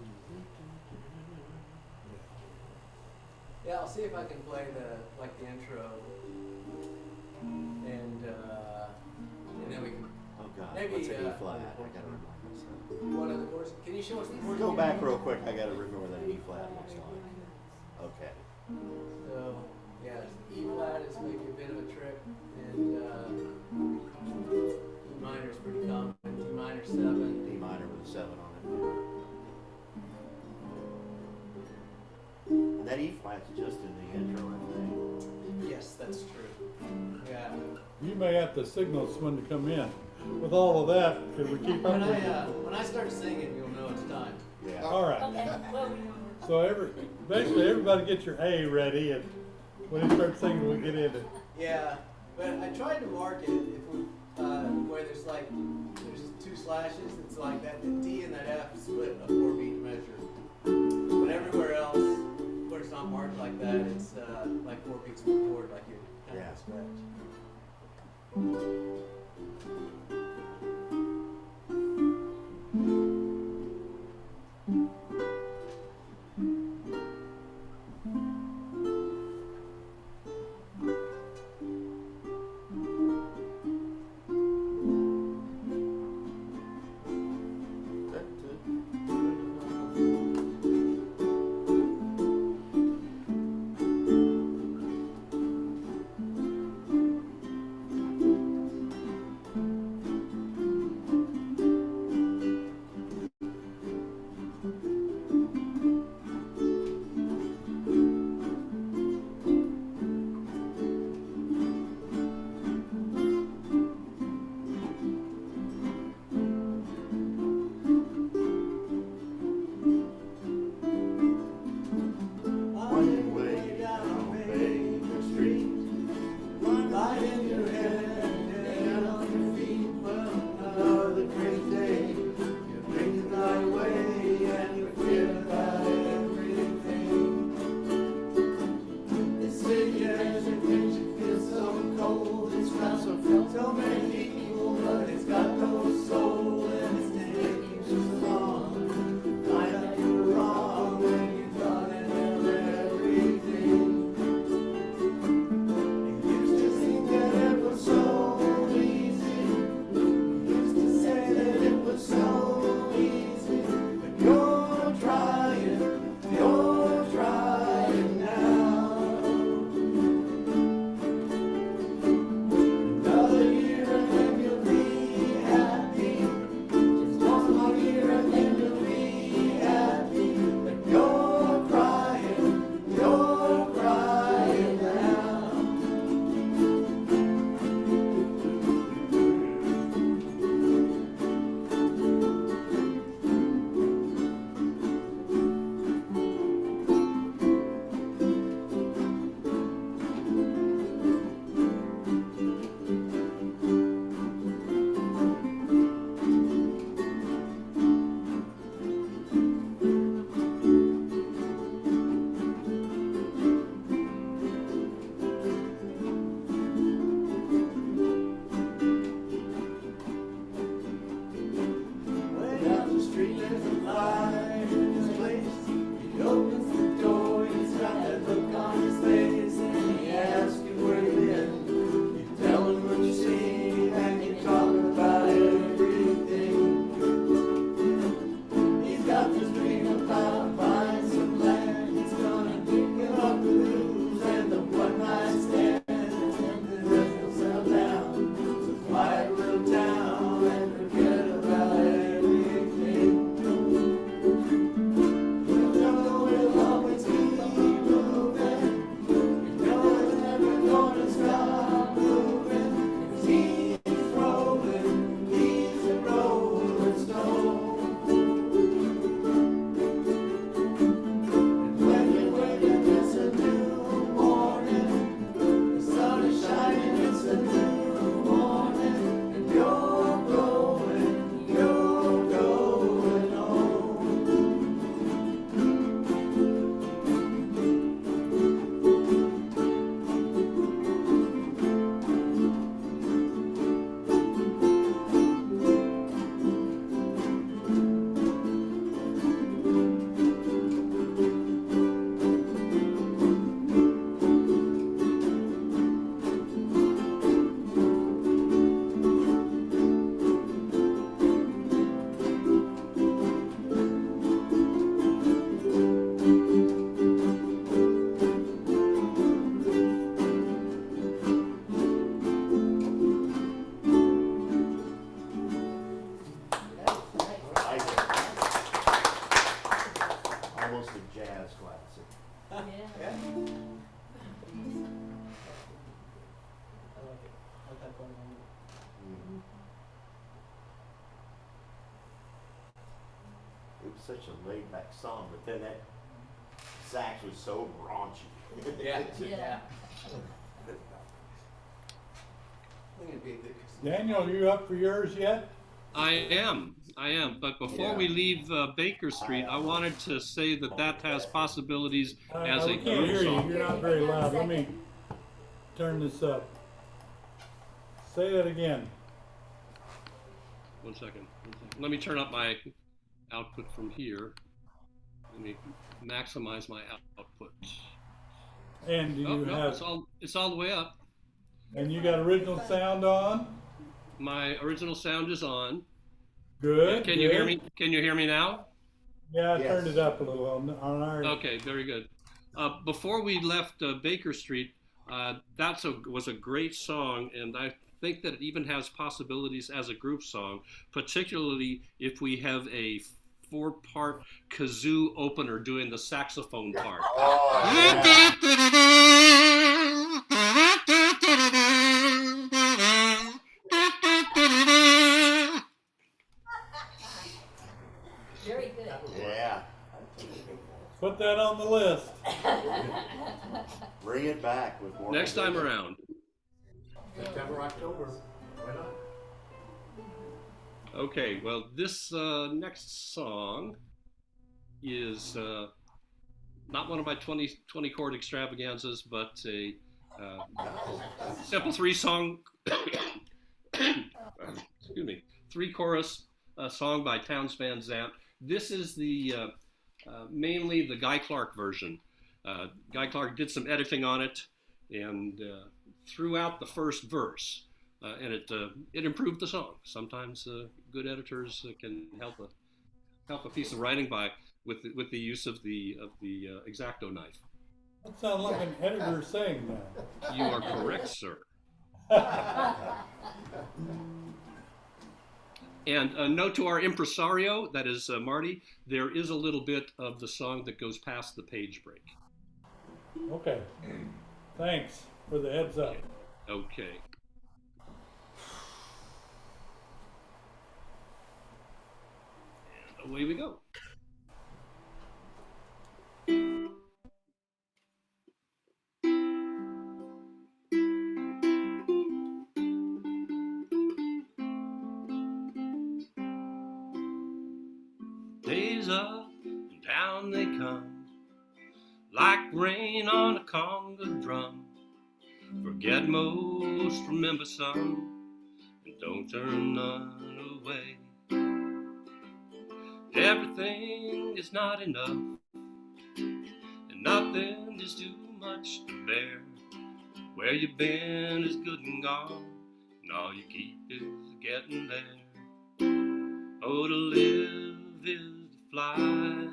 Yeah, I'll see if I can play the intro, and then we can Oh God, Maybe, what's an E uh, flat? I gotta remind myself. one of the chords. Can you show us the chords? Go again? back real quick. I gotta remember what an E flat looks like. Okay. So yeah, E flat is maybe a bit of a trick, and E minor is pretty common. D minor 7. D minor with a 7 on it. And that E flat's just in the intro, I think. Yes, that's true. Yeah. You may have to signal us when to come in. With all of that, could we keep up with it? When I start singing, you'll know it's time. Yeah. All right. Okay, well, So basically everybody get your A ready, and when he starts singing, we get in it. Yeah, but I tried to mark it if we, where there's 2 slashes. It's like that. The D and that F split a 4-beat measure. But everywhere else, where it's not marked like that, it's like 4 beats per chord, like you kind Yeah. of expect. almost a jazz classic. Yeah. Yeah. I like it. I like that part of it. Mhm. It was such a laid back song, but then that sax was so raunchy. Yeah. Yeah. I think it'd be a good. Daniel, are you up for yours yet? I am. But before we leave Baker Street, I wanted to say that has possibilities as a We can't group hear you. song. You're not very loud. Let me turn this up. Say that again. 1 second. Let me turn up my output from here. Let me maximize my output. And do you have? It's all the way up. And you got original sound on? My original sound is on. Good. Can you hear me? Can you hear me now? Yeah, I Yes. turned it up a little on our. Okay, very good. Before we left Baker Street, was a great song, and I think that it even has possibilities as a group song, particularly if we have a 4-part kazoo opener doing the saxophone part. Very good. Yeah. Put that on the list. Bring it back with more. Next time around. September, October, why not? Okay, well, this next song is not one of my 20 chord extravaganzas, but a simple 3-song, excuse me, 3-chorus song by Townes Van Zandt. This is the mainly the Guy Clark version. Guy Clark did some editing on it and threw out the first verse. And it improved the song. Sometimes good editors can help a piece of writing with the use of the X-Acto knife. That sounds like an editor saying that. You are correct, sir. And a note to our impresario, that is Marty, there is a little bit of the song that goes past the page break. Okay. Thanks for the heads up. Okay. And away we go. Days up and down they come, like rain on a conga drum. Forget most, remember some, and don't turn none away. Everything is not enough, and nothing is too much to bear. Where you've been is good and gone, and all you keep is getting there. Oh, to live is to fly,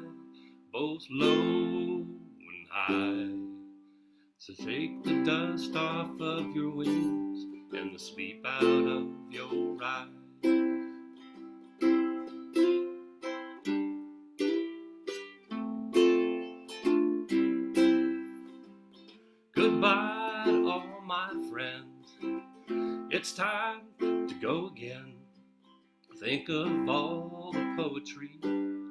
both low and high. So take the dust off of your wings and the sleep out of your eyes. Goodbye to all my friends, it's time to go again. Think of all the poetry and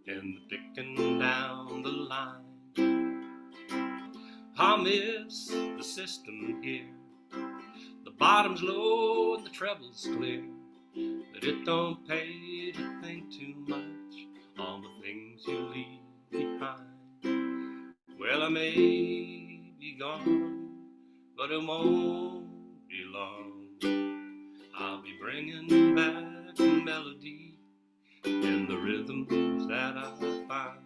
the picking down the line. I miss the system here, the bottom's low and the treble's clear, but it don't pay to think too much on the things you leave behind. Well, I may be gone, but it won't be long. I'll be bringing back a melody and the rhythms that I find.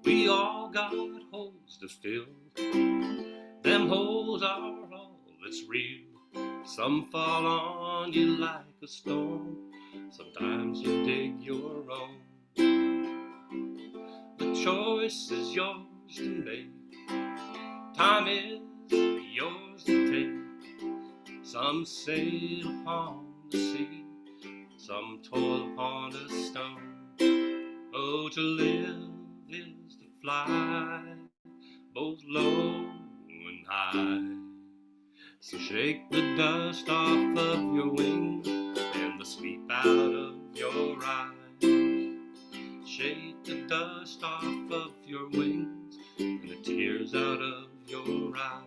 We all got holes to fill, them holes are all that's real. Some fall on you like a stone, sometimes you dig your own. choice is yours to make. Time is yours to take. Some sail upon the sea, some toil upon a stone. Oh, to live is to fly, both low and high. So shake the dust off of your wings and the sleep out of your eyes. Shake the dust off of your wings and the tears out of your eyes.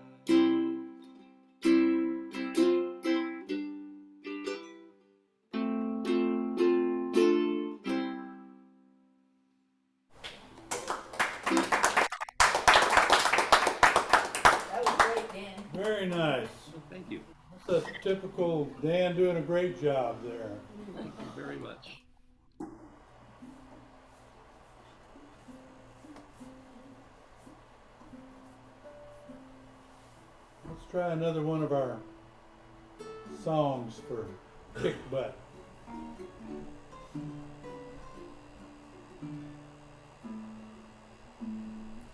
That was great, Dan. Very nice. Thank you. That's a typical Dan doing a great job there. Thank you very much. Let's try another one of our songs for kick butt.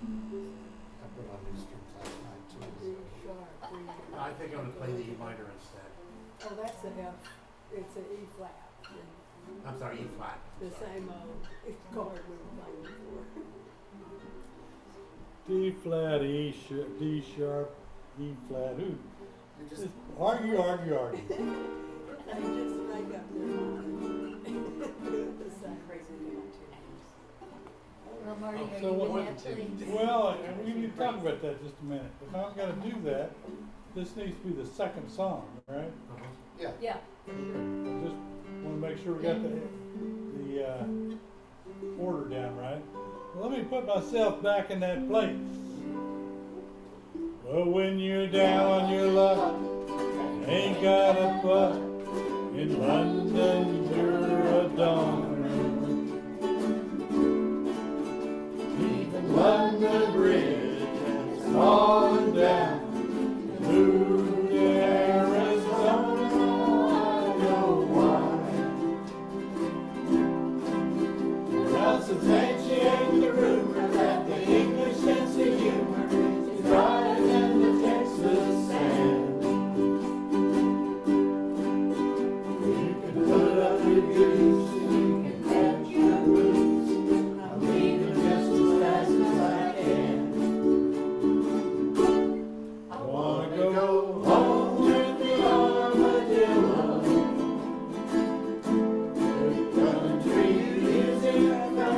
I put on new strings last night too. I think I'm gonna play the E minor instead. Oh, that's a F, it's an E flat, I'm sorry, E flat. the same old chord we were playing before. D flat, E sharp, D sharp, E flat. Ooh, You just, just argue. They just make up their mind. Do it the same. Well, Marty, are So you what- gonna actually? Well, we need to talk about that just a minute. If I'm gonna do that, this needs to be the second song, right? yeah. Yeah, I just wanna make sure we got the order down right. Well, let me put myself back in that place. Well, when you're down on your luck, ain't got a buck, in London you're a donor. Even London Bridge has fallen down. Moved to Arizona, I know why. Now substantiate the rumor that the English sense of humor is drier than the Texas sand. You can put up your goose and you can catch your boots. I'm leaving just as fast as I can. I wanna go home with the armadillo. The country music from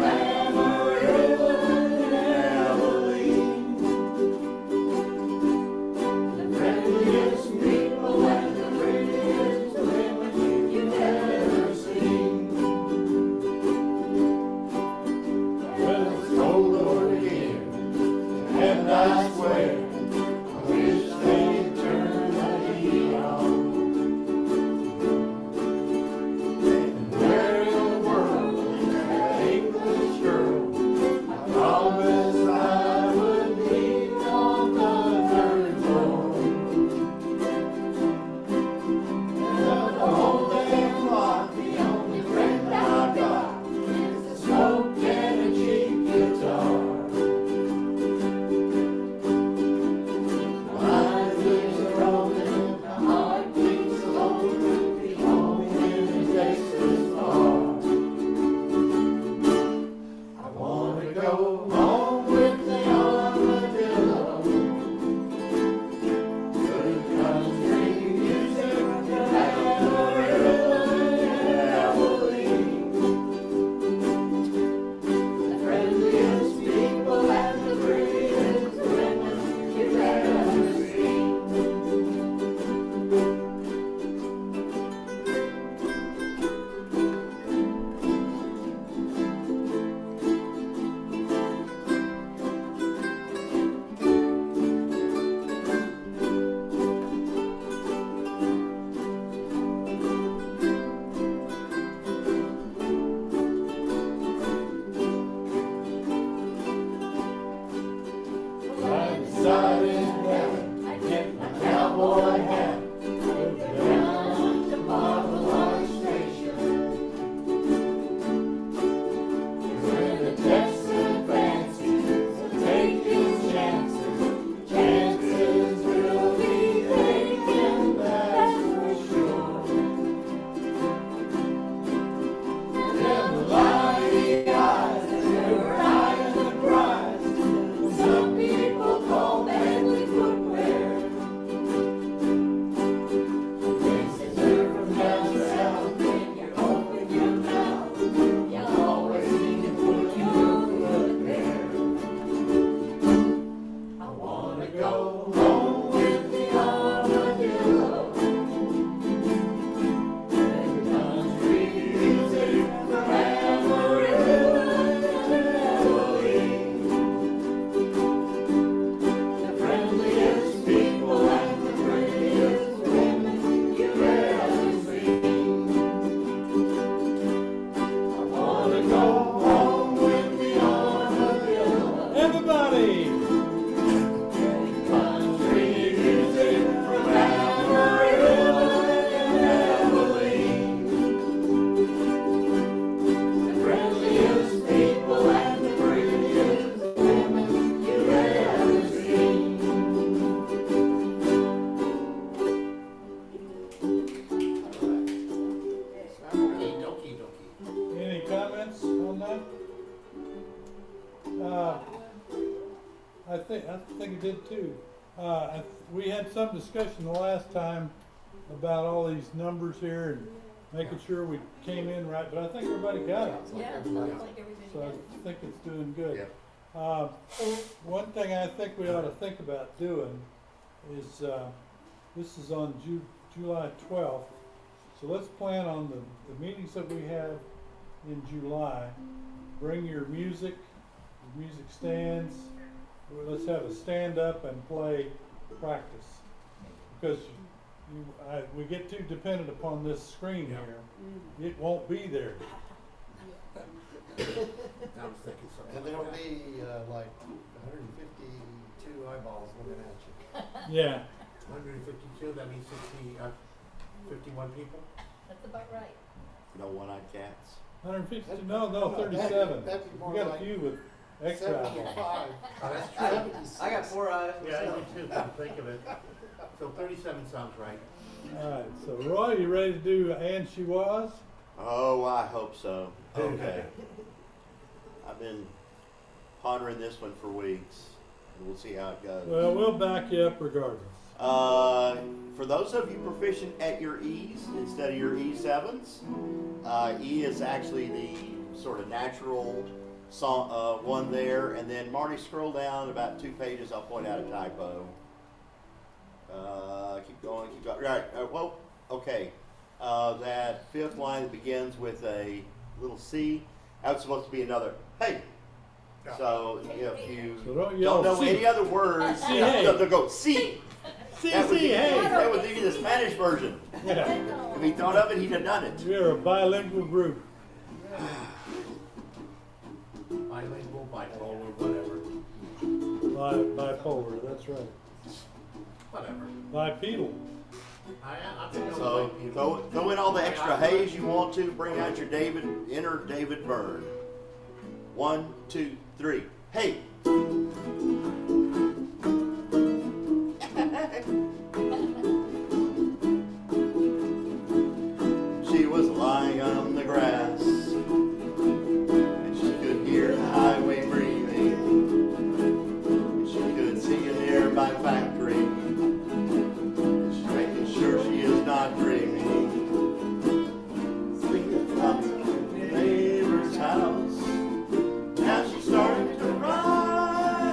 I think it did too. We had some discussion the last time about all these numbers here and making sure we came in right, but I think everybody got it. Yeah, Everybody- sounds like everybody So got it. I think it's doing good. Yep. One thing I think we ought to think about doing is, this is on July 12th. So let's plan on the meetings that we have in July. Bring your music stands. Let's have a stand up and play practice. Because we get too dependent upon this screen Yeah. here. It won't be there. I was thinking something. And there'll be, like 152 eyeballs looking at you. Yeah. 152, that means 51 people? That's about right. No one-eyed cats. 150, no, 37. That'd be more We got a like few with extra eyeballs. 75. Oh, that's true. 76. I got 4 eyes Yeah, I myself. do too, come to think of it. So 37 sounds right. All right, so Roy, you ready to do And She Was? Oh, I hope so. Okay. I've been pondering this one for weeks, and we'll see how it goes. Well, we'll back you up regardless. For those of you proficient at your E's instead of your E7s, E is actually the sort of natural song, one there, and then Marty, scroll down about 2 pages. I'll point out a typo. Keep going. Right. Well, okay. That 5th line that begins with a little C. That's supposed to be another hey. So if you So don't yell don't know "See." any other words, See, hey. they'll go see. See, That would see, be, hey. that would be the Spanish version. Yeah, If he thought of it, he'd have done it. we're a bilingual group. Bilingual, bipolar, whatever. Bipolar, that's right. Whatever. Bipedal. I think So throw in all the extra hays you want to. Bring out your inner David Byrne. 1, 2, 3. Hey. She was lying on the grass, and she could hear the highway breathing. She could see a nearby factory. She's making sure she is not dreaming. Thinking about the neighbor's house. Now she's starting to cry.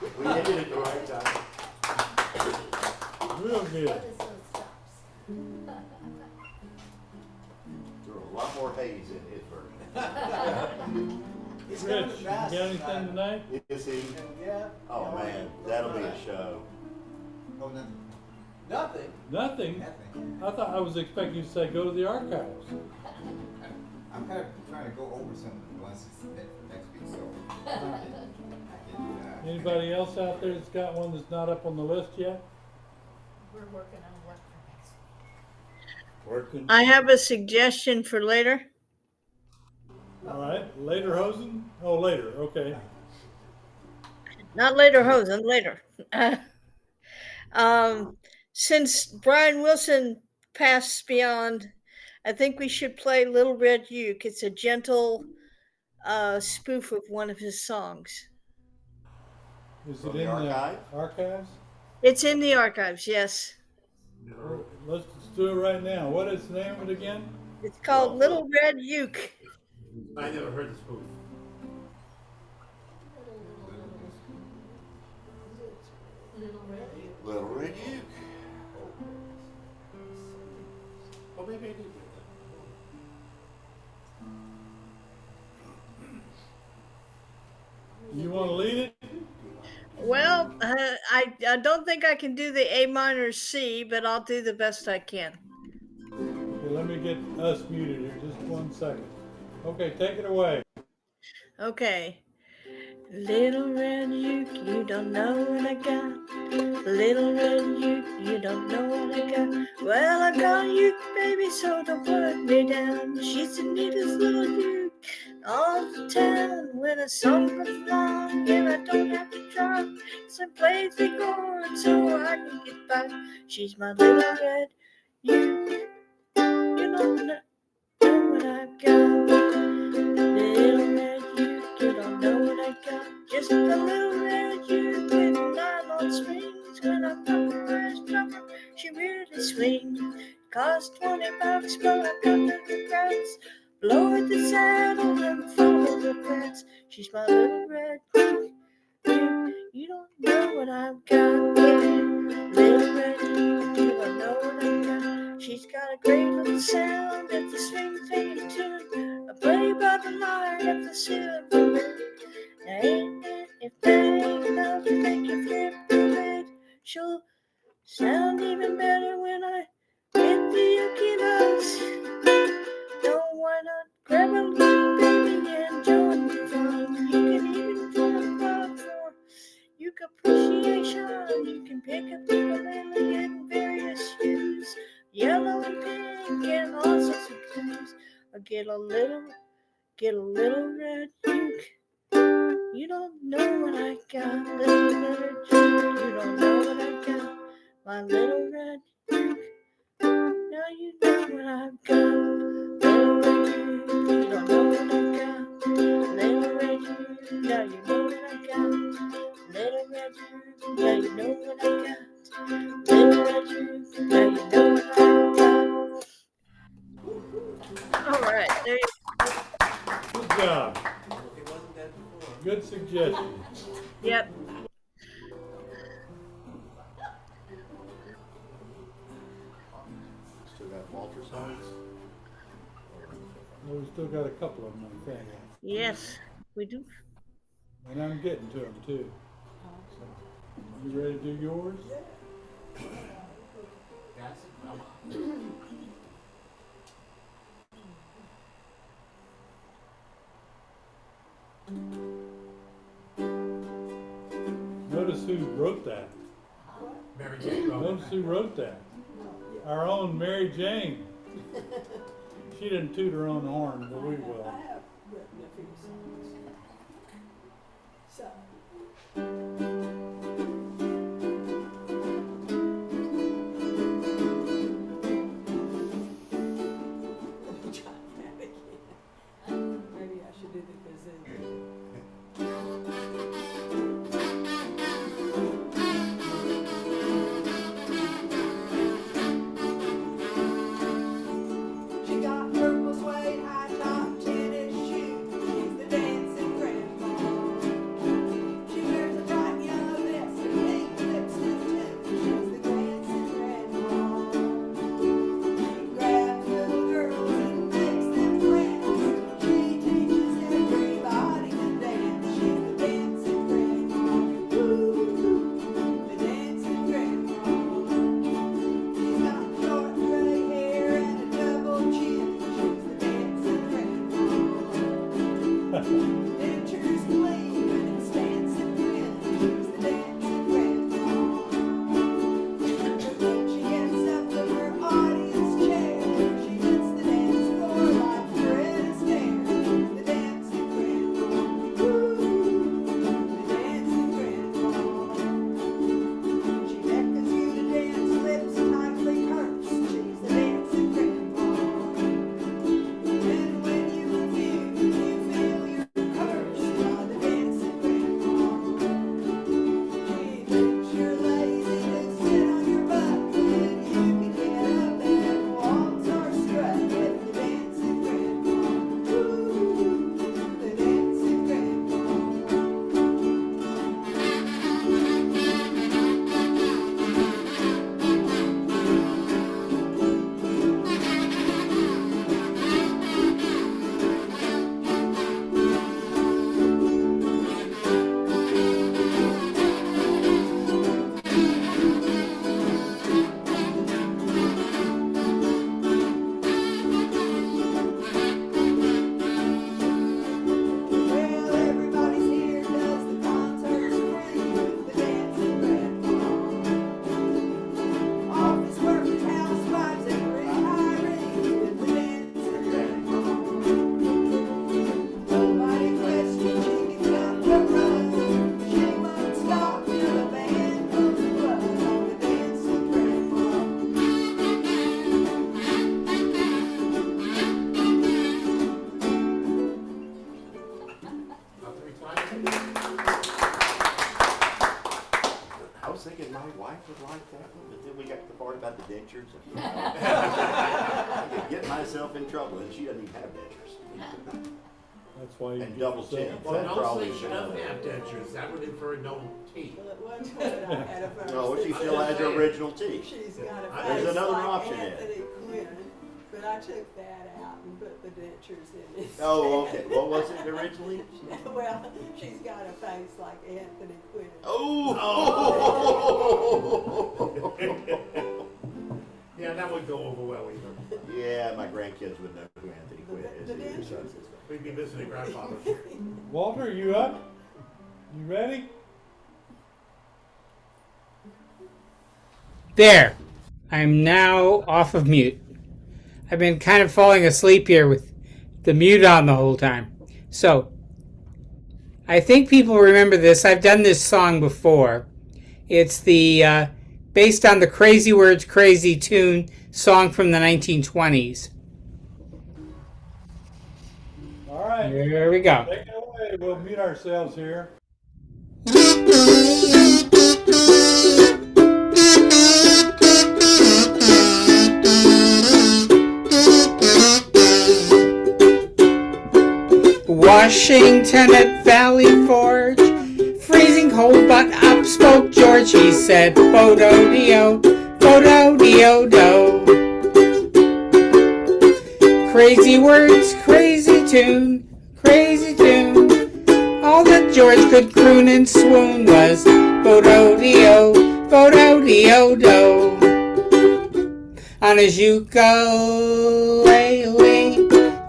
We did it at the right time. Real good. What is those stops? There were a lot more haze in his version. He's Rich, coming you fast. got anything tonight? Is he? Yeah. Oh man, that'll be a show. Oh, nothing. Nothing. Nothing. Nothing. I thought I was expecting you to say go to the archives. I'm kind of trying to go over some of the ones to submit for next week, so I can, Anybody else out there that's got one that's not up on the list yet? We're working on work for next week. Working. I have a suggestion for later. All right, later hosen? Oh, later, okay. Not later, Hosen, later. Since Brian Wilson passed beyond, I think we should play Little Red Uke. It's a gentle spoof of one of his songs. Is From it the in archive? the archives? It's in the archives, yes. Let's do it right now. What is the name of it again? It's called Little Red Uke. I never heard the spoof. Little Red Uke. Little Red Uke. Oh, maybe I did hear You want to lead it? Well, I don't think I can do the A minor C, but I'll do the best I can. Okay, let me get us muted here. Just 1 second. Okay, take it away. Okay. Little Red Uke, you don't know what I got. Little Red Uke, you don't know what I got. Well, I got a uke, baby, so don't put me down. She's the neatest little uke all the town. When a song comes along, and I don't have to try, some plays the chord so I can get by. She's my little red uke. You don't know what I've got. Little red uke, you don't know what I got. Just a little red uke with nylon strings. When I pop her ass drummer, she really swings. Cost $20, but I got the regrets. Blow at the saddle and follow the frets. She's my little red uke. You don't know what I've got. Little red uke, you don't know what I've got. She's got a great little sound at the strings hanging tune. I play by the light of the silver moon. Now ain't it if that ain't enough to make you flip the lid? She'll sound even better when I hit the uke notes. No, why not grab a little baby and join the fun? You can even join a club for uke appreciation. You can pick up the ukulele in various hues, yellow and pink and all sorts of blues. Or get a little red uke. You don't know what I got, little red uke. You don't know what I got, my little red uke. Now you know what I've got, little red uke. You don't know what I've got, little red uke. Now you know what I got, little red uke. Now you know what I got, little red uke. Now you know what I've got. All right, there you Good job. It wasn't that before. Good suggestion. Yep. Still got Walter songs. Well, we still got a couple of them, I think. Yes, we do. And I'm getting to them too. So, you ready to do yours? Notice who wrote that. Mary Jane wrote Notice who wrote that. Our own Mary Jane. She didn't toot her own horn, but we will. I have written a few songs. So. Maybe I should do the kazoo. She got purple suede high top tennis shoes. She's the dancing grandma. was thinking my wife would like that one, but then we got to the part about the dentures. And, I could get myself in trouble, and she doesn't even have dentures. That's why you And get double yourself- chin. Well, That don't probably say she should doesn't have. have dentures, that would infer no teeth. Well, at one point I had a verse. No, that she still said, has her original teeth. She's got a There's face another like option in. Anthony Quinn, but I took that out and put the dentures in it. Oh, okay. What was it originally? Well, she's got a face like Anthony Quinn. Oh! Yeah, that would go over well either. Yeah, my grandkids would know who Anthony Quinn The is. either, so. dentures. We'd be missing a grandfather. Walter, you up? You ready? There. I'm now off of mute. I've been kind of falling asleep here with the mute on the whole time. So, I think people remember this. I've done this song before. It's the based on the Crazy Words, Crazy Tune song from the 1920s. All right. Here we go. Take it away. We'll mute ourselves here. Washington at Valley Forge, freezing cold but up spoke George. He said, "Photo-dio, photo-dio-do." Crazy words, crazy tune, crazy tune. All that George could croon and swoon was photo-dio, photo-dio-do. On his ukulele,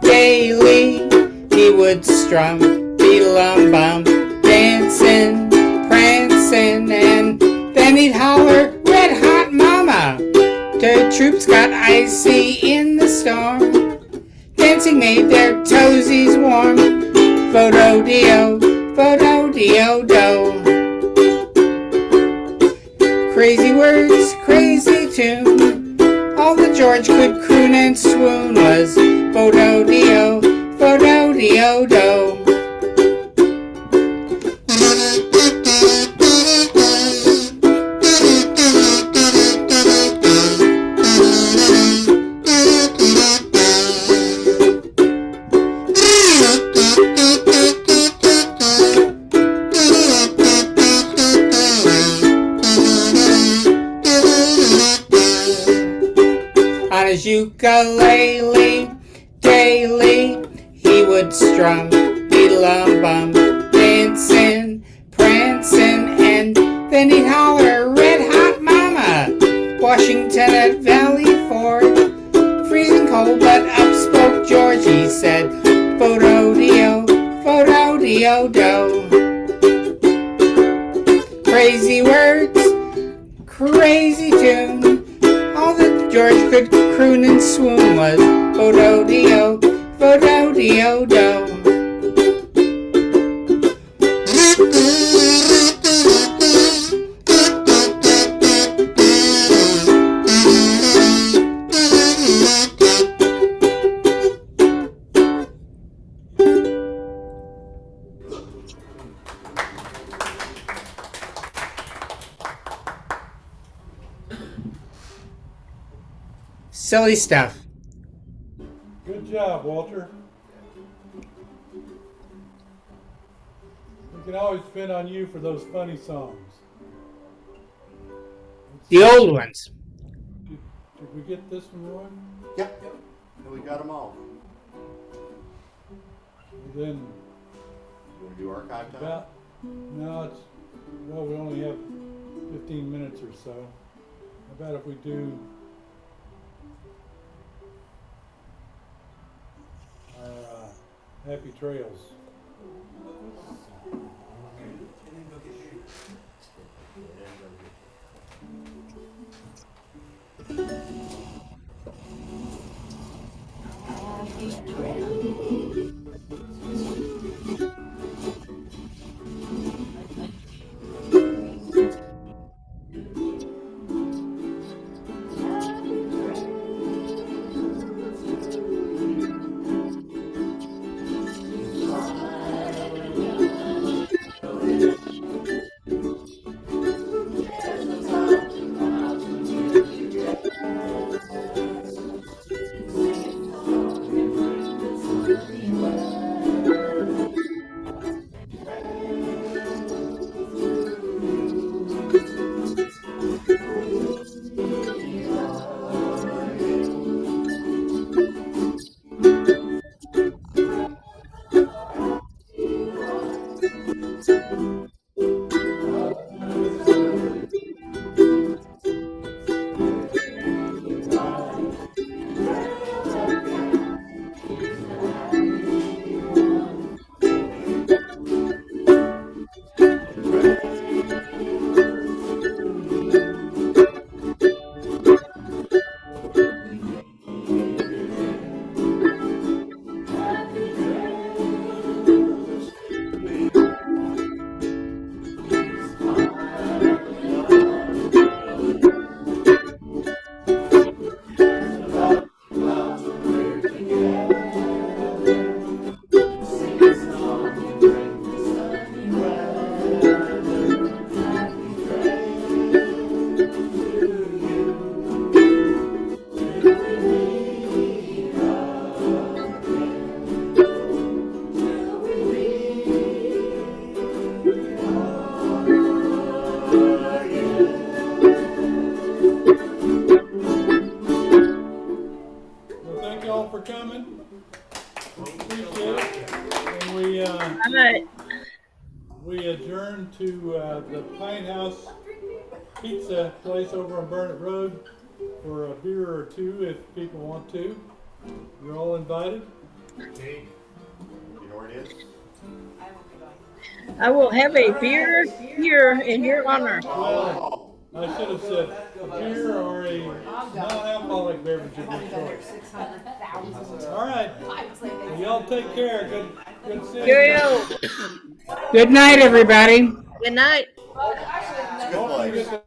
daily, he would strum, beat-a-lum-bum, dancing, prancing, and then he'd holler, "Red hot mama!" The troops got icy in the storm. Dancing made their toesies warm. Photo-dio, photo-dio-do. Crazy words, crazy tune. All that George could croon and swoon was photo-dio, photo-dio-do. On his ukulele, daily, he would strum, beat-a-lum-bum, dancing, prancing, and then he'd holler, "Red hot mama!" Washington at Valley Forge, freezing cold but up spoke George. He said, "Photo-dio, photo-dio-do." Crazy words, crazy tune. All that George could croon and swoon was photo-dio, photo-dio-do. Silly stuff. Good job, Walter. We can always depend on you for those funny songs. The old ones. Did we get this one, Roy? Yep. And we got them all. Then You want to do archive time? about, no, it's, well, we only have 15 minutes or so. How about if we do our Happy Trails? Well, thank y'all for coming. Appreciate it. And All right. we adjourn to the Pine House Pizza place over on Burnett Road for a beer or two if people want to. You're all invited. Okay. You know where it is? I will have a beer here in your honor. Well, I should have said a beer or a non-alcoholic beverage of your choice. All right. Well, y'all take care. Good seeing you. Cheerio. Good night, everybody. Good night. It's a good Hope you place. get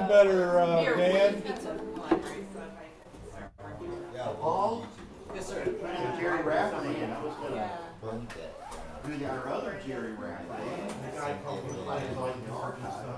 better, Dan. Yeah, Paul, Yes, sir. the Jerry Rafferty, and I was gonna do our other Jerry Rafferty. The guy called me, I was like,